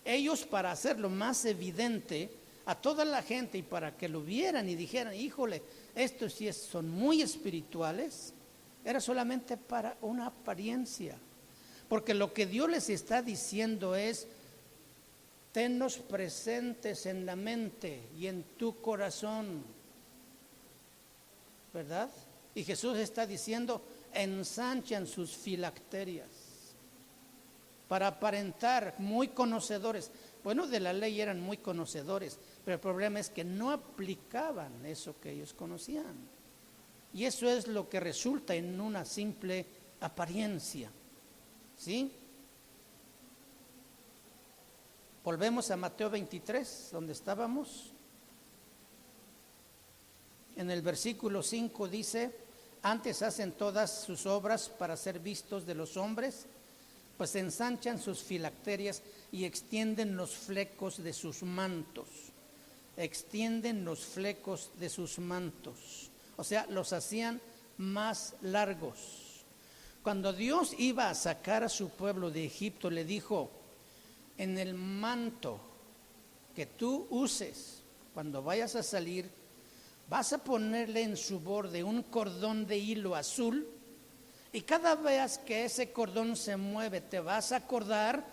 Ellos, para hacerlo más evidente a toda la gente y para que lo vieran y dijeran, híjole, estos sí son muy espirituales, era solamente para una apariencia. Porque lo que Dios les está diciendo es, tennos presentes en la mente y en tu corazón, ¿verdad? Y Jesús está diciendo, ensanchan sus filacterias para aparentar muy conocedores. Bueno, de la ley eran muy conocedores, pero el problema es que no aplicaban eso que ellos conocían. Y eso es lo que resulta en una simple apariencia, ¿sí? Volvemos a Mateo 23, donde estábamos. En el versículo 5 dice, antes hacen todas sus obras para ser vistos de los hombres, pues ensanchan sus filacterias y extienden los flecos de sus mantos. extienden los flecos de sus mantos. O sea, los hacían más largos. Cuando Dios iba a sacar a su pueblo de Egipto, le dijo: en el manto que tú uses cuando vayas a salir, vas a ponerle en su borde un cordón de hilo azul, y cada vez que ese cordón se mueve te vas a acordar,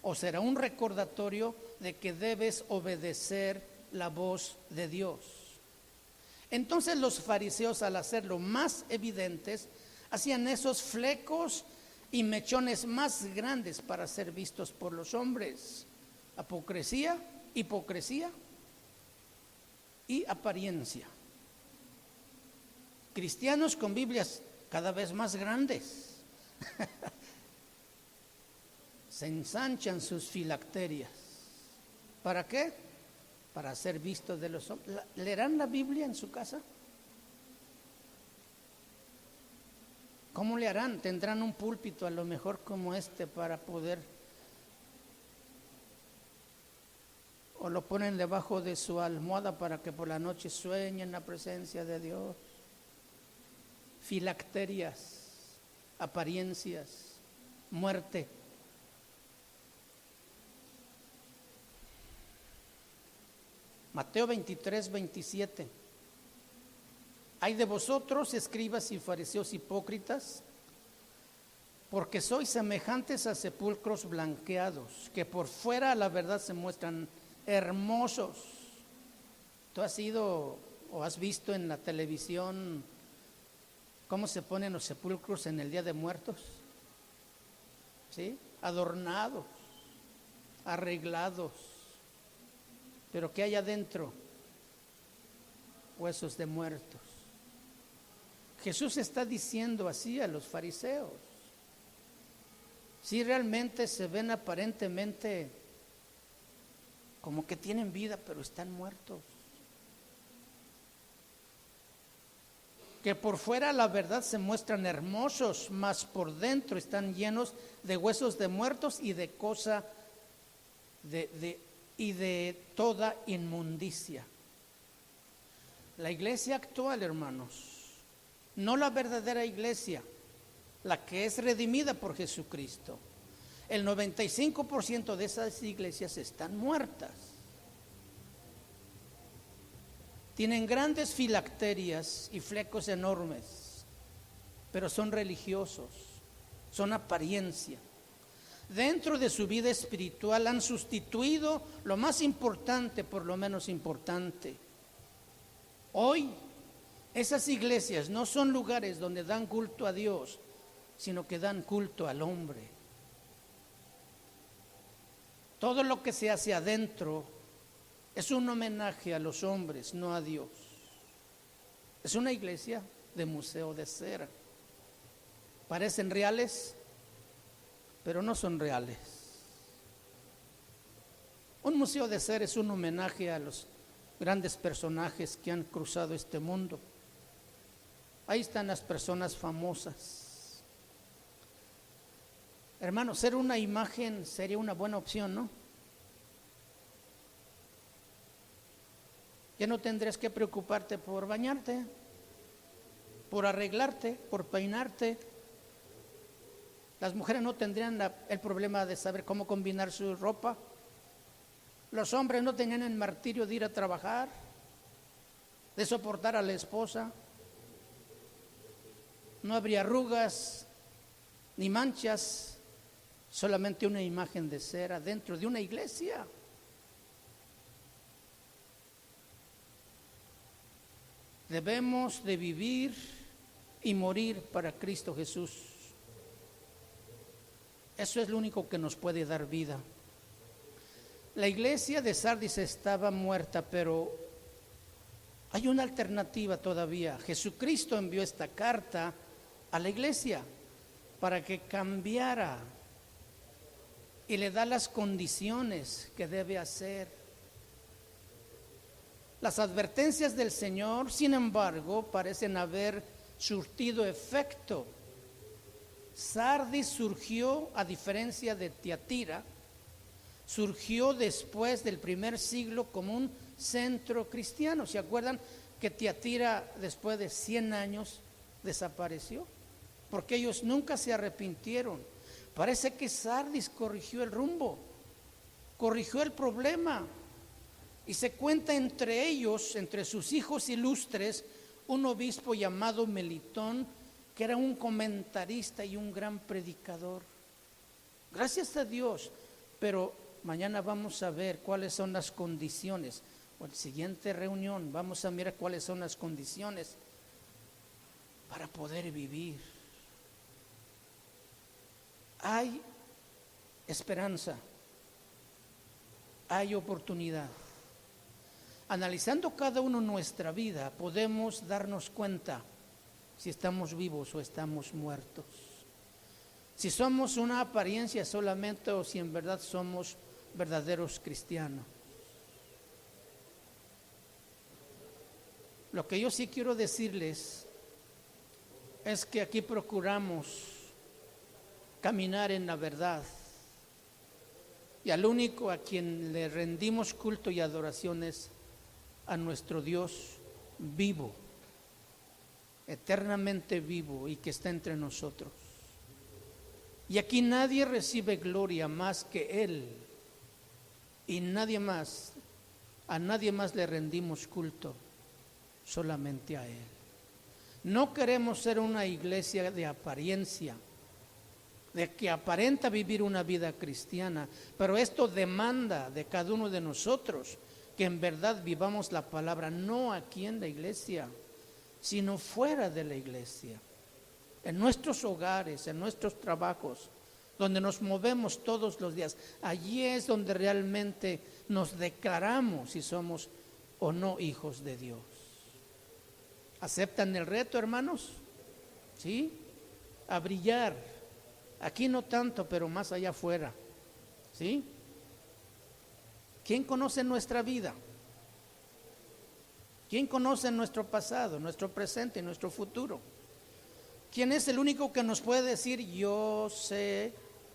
o será un recordatorio de que debes obedecer la voz de Dios. Entonces los fariseos, al hacerlo más evidentes, hacían esos flecos y mechones más grandes para ser vistos por los hombres. Hipocresía y apariencia. Cristianos con Biblias cada vez más grandes. Se ensanchan sus filacterias. ¿Para qué? Para ser vistos de los hombres. ¿Leerán la Biblia en su casa? ¿Cómo le harán? Tendrán un púlpito a lo mejor como este para poder, o lo ponen debajo de su almohada para que por la noche sueñen la presencia de Dios. Filacterias, apariencias, muerte. Mateo 23, 27. Ay de vosotros, escribas y fariseos hipócritas, porque sois semejantes a sepulcros blanqueados, que por fuera a la verdad se muestran hermosos. ¿Tú has ido o has visto en la televisión cómo se ponen los sepulcros en el Día de Muertos? ¿Sí? Adornados, arreglados. Pero ¿qué hay adentro? Huesos de muertos. Jesús está diciendo así a los fariseos. Si realmente se ven aparentemente como que tienen vida, pero están muertos. Que por fuera la verdad se muestran hermosos, mas por dentro están llenos de huesos de muertos y de de toda inmundicia. La iglesia actual, hermanos, no la verdadera iglesia, la que es redimida por Jesucristo. El 95% de esas iglesias están muertas. Tienen grandes filacterias y flecos enormes, pero son religiosos, son apariencia. Dentro de su vida espiritual han sustituido lo más importante por lo menos importante. Hoy esas iglesias no son lugares donde dan culto a Dios, sino que dan culto al hombre. Todo lo que se hace adentro es un homenaje a los hombres, no a Dios. Es una iglesia de museo de cera. Parecen reales, pero no son reales. Un museo de cera es un homenaje a los grandes personajes que han cruzado este mundo. Ahí están las personas famosas. Hermano, ser una imagen sería una buena opción, ¿no? Ya no tendrías que preocuparte por bañarte, por arreglarte, por peinarte. Las mujeres no tendrían el problema de saber cómo combinar su ropa. Los hombres no tenían el martirio de ir a trabajar, de soportar a la esposa. No habría arrugas ni manchas, solamente una imagen de cera dentro de una iglesia. Debemos de vivir y morir para Cristo Jesús. Eso es lo único que nos puede dar vida. La iglesia de Sardis estaba muerta, pero hay una alternativa todavía. Jesucristo envió esta carta a la iglesia para que cambiara y le da las condiciones que debe hacer. Las advertencias del Señor, sin embargo, parecen haber surtido efecto. Sardis surgió, a diferencia de Tiatira, surgió después del primer siglo como un centro cristiano. ¿Se acuerdan que Tiatira después de 100 años desapareció? Porque ellos nunca se arrepintieron. Parece que Sardis corrigió el rumbo, corrigió el problema. Y se cuenta entre ellos, entre sus hijos ilustres, un obispo llamado Melitón, que era un comentarista y un gran predicador. Gracias a Dios, pero mañana vamos a ver cuáles son las condiciones, o en la siguiente reunión vamos a mirar cuáles son las condiciones para poder vivir. Hay esperanza, hay oportunidad. Analizando cada uno nuestra vida, podemos darnos cuenta si estamos vivos o estamos muertos. Si somos una apariencia solamente o si en verdad somos verdaderos cristianos. Lo que yo sí quiero decirles es que aquí procuramos caminar en la verdad. Y al único a quien le rendimos culto y adoración es a nuestro Dios vivo, eternamente vivo y que está entre nosotros. Y aquí nadie recibe gloria más que Él, y nadie más, a nadie más le rendimos culto, solamente a Él. No queremos ser una iglesia de apariencia, de que aparenta vivir una vida cristiana, pero esto demanda de cada uno de nosotros que en verdad vivamos la palabra, no aquí en la iglesia, sino fuera de la iglesia, en nuestros hogares, en nuestros trabajos, donde nos movemos todos los días. Allí es donde realmente nos declaramos si somos o no hijos de Dios. ¿Aceptan el reto, hermanos? ¿Sí? A brillar. Aquí no tanto, pero más allá afuera. ¿Sí? ¿Quién conoce nuestra vida? ¿Quién conoce nuestro pasado, nuestro presente y nuestro futuro? ¿Quién es el único que nos puede decir, yo sé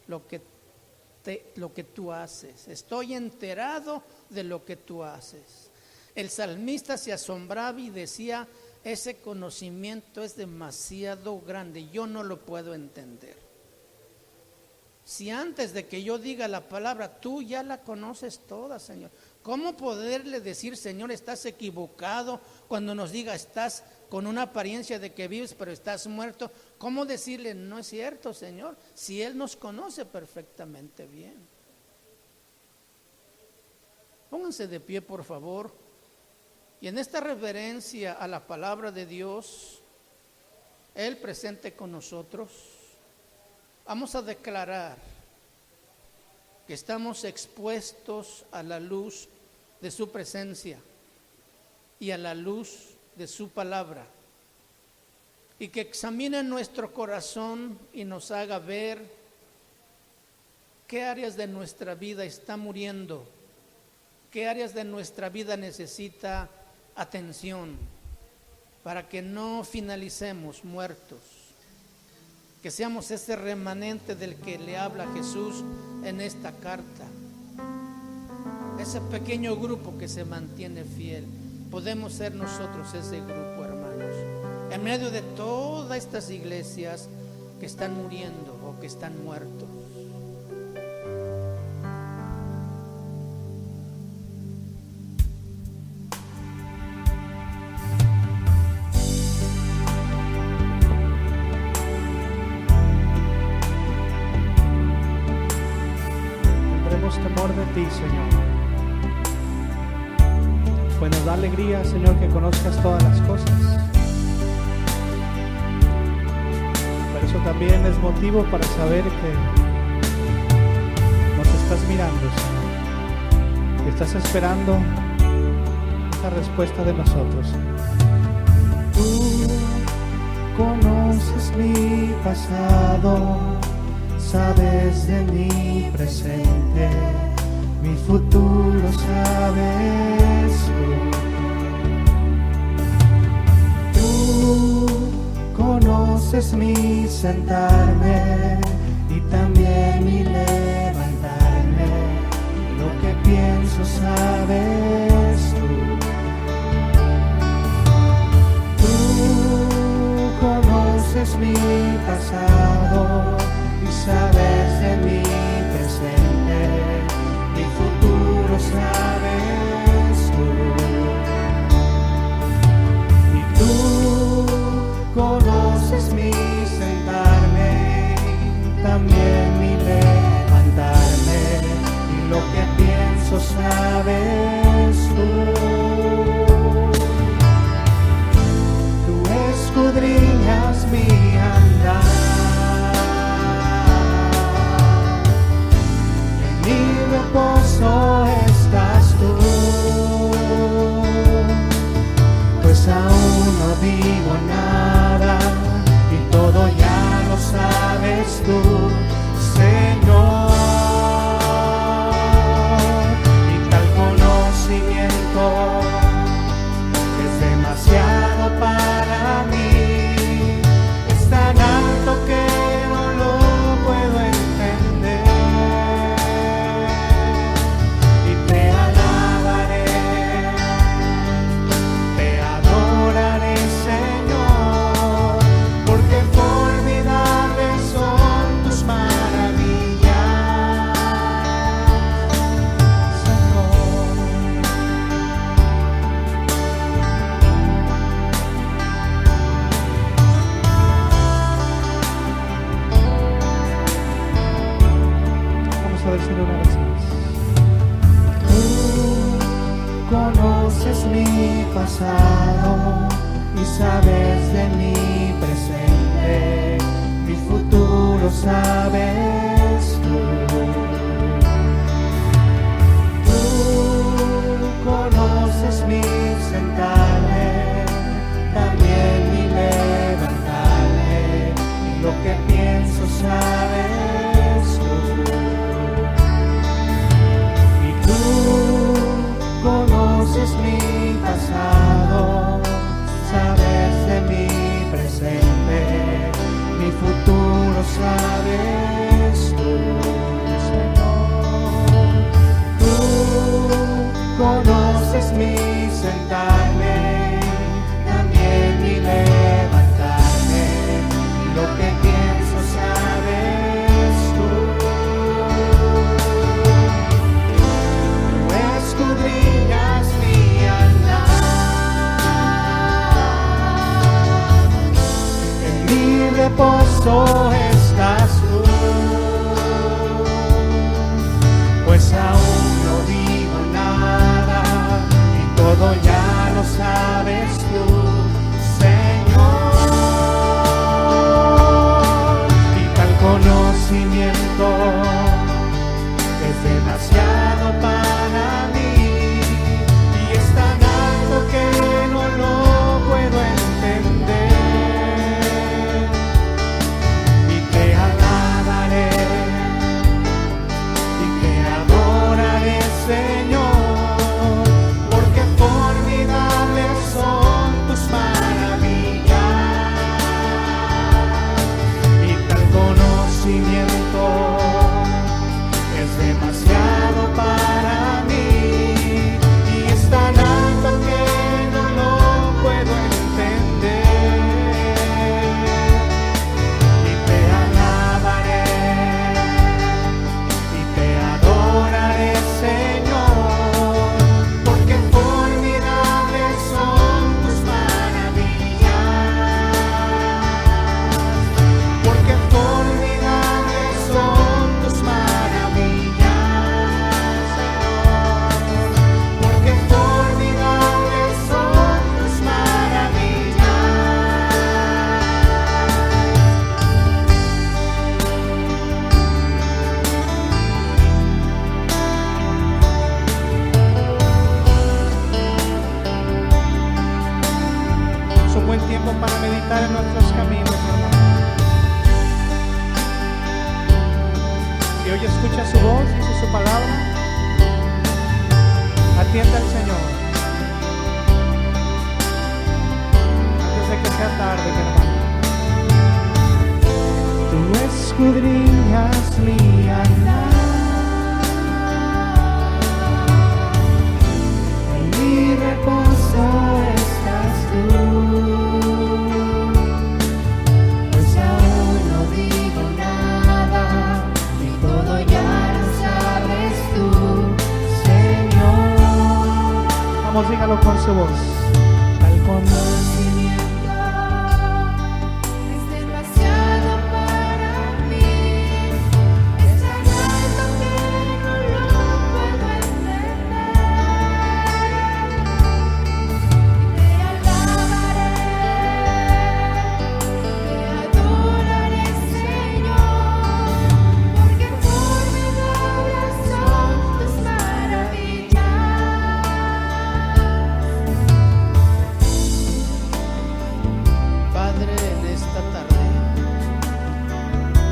lo que tú haces, estoy enterado de lo que tú haces? El salmista se asombraba y decía, ese conocimiento es demasiado grande, yo no lo puedo entender. Si antes de que yo diga la palabra, tú ya la conoces toda, Señor. ¿Cómo poderle decir, Señor, estás equivocado cuando nos diga, estás con una apariencia de que vives, pero estás muerto? ¿Cómo decirle, no es cierto, Señor, si Él nos conoce perfectamente bien? Pónganse de pie, por favor. Y en esta reverencia a la palabra de Dios, Él presente con nosotros, vamos a declarar que estamos expuestos a la luz de su presencia y a la luz de su palabra, y que examine nuestro corazón y nos haga ver qué áreas de nuestra vida está muriendo, qué áreas de nuestra vida necesita atención, para que no finalicemos muertos. Que seamos ese remanente del que le habla Jesús en esta carta. Ese pequeño grupo que se mantiene fiel. Podemos ser nosotros ese grupo, hermanos. En medio de todas estas iglesias que están muriendo o que están muertos. Temor de ti, Señor, pues nos da alegría, Señor, que conozcas todas las cosas. Por eso también es motivo para saber que nos estás mirando, Señor, y estás esperando esa respuesta de nosotros. Tú conoces mi pasado, sabes de mi presente, mi futuro sabes tú. Tú conoces mi sentarme y también mi levantarme, pasado y sabes de mi presente, mi futuro sabes tú. Tú conoces mi sentarme, también mi levantarme, y lo que pienso sabes tú. Y tú conoces mi pasado, sabes de mi presente, mi futuro sabes tú, Señor. Tú conoces mi sentarme, también mi levantarme, lo que pienso sabes tú. Tú escudriñas mi andar, en mi reposo estás tú, pues aún no digo nada y todo ya lo sabes tú, Señor. Y tal conocimiento es demasiado para mí, y es tan alto que no lo puedo entender. Y te alabaré y te adoraré, Señor, porque formidables son tus maravillas. Y tal conocimiento es demasiado para mí, y es tan alto que no lo puedo entender. Y te alabaré y te adoraré, Señor, porque formidables son tus maravillas, porque formidables son tus maravillas, Señor, porque formidables son tus maravillas. Es un buen tiempo para meditar en nuestros caminos, hermano. Si hoy escucha su voz, dice su palabra, atienda al Señor antes de que sea tarde, mi hermano. Tú escudriñas mi andar, en mi reposo estás tú, pues aún no digo nada y todo ya lo sabes tú, Señor. Vamos, dígalo con su voz. Tal conocimiento Es demasiado para mí, es tan alto que no lo puedo entender. Te alabaré, te adoraré, Señor, porque formidables son tus maravillas. Padre, en esta tarde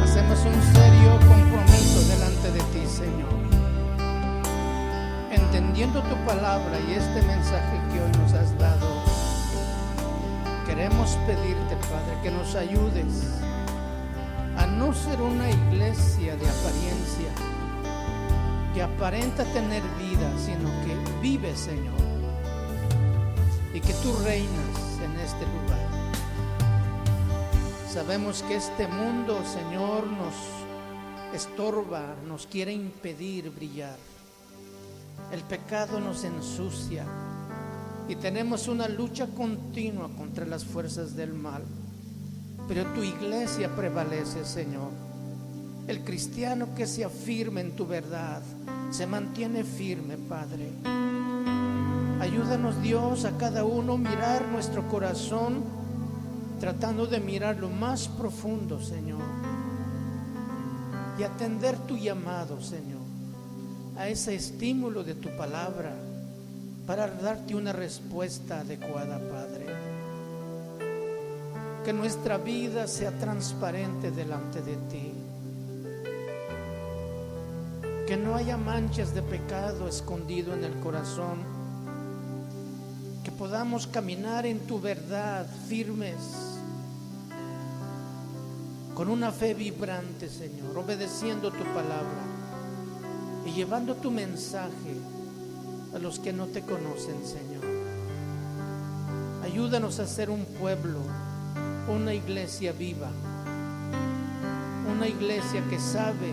hacemos un serio compromiso delante de ti, Señor. Entendiendo tu palabra y este mensaje que hoy nos has dado, queremos pedirte, Padre, que nos ayudes a no ser una iglesia de apariencia que aparenta tener vida, sino que vive, Señor, y que tú reinas en este lugar. Sabemos que este mundo, Señor, nos estorba, nos quiere impedir brillar. El pecado nos ensucia y tenemos una lucha continua contra las fuerzas del mal. Pero tu iglesia prevalece, Señor. El cristiano que se afirma en tu verdad se mantiene firme, Padre. Ayúdanos Ayúdanos, Dios, a cada uno mirar nuestro corazón, tratando de mirar lo más profundo, Señor, y atender tu llamado, Señor, a ese estímulo de tu palabra para darte una respuesta adecuada, Padre. Que nuestra vida sea transparente delante de ti. Que no haya manchas de pecado escondido en el corazón. Que podamos caminar en tu verdad firmes, con una fe vibrante, Señor, obedeciendo tu palabra y llevando tu mensaje a los que no te conocen, Señor. Ayúdanos a ser un pueblo, una iglesia viva, una iglesia que sabe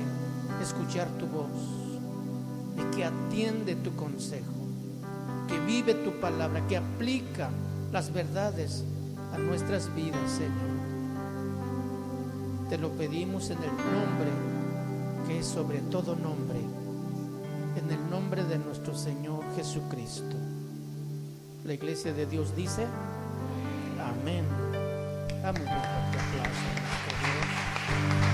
escuchar tu voz y que atiende tu consejo, que vive tu palabra, que aplica las verdades a nuestras vidas, Señor. Te lo pedimos en el nombre que es sobre todo nombre, en el nombre de nuestro Señor Jesucristo. La iglesia de Dios dice: amén. Dame un fuerte aplauso a Dios.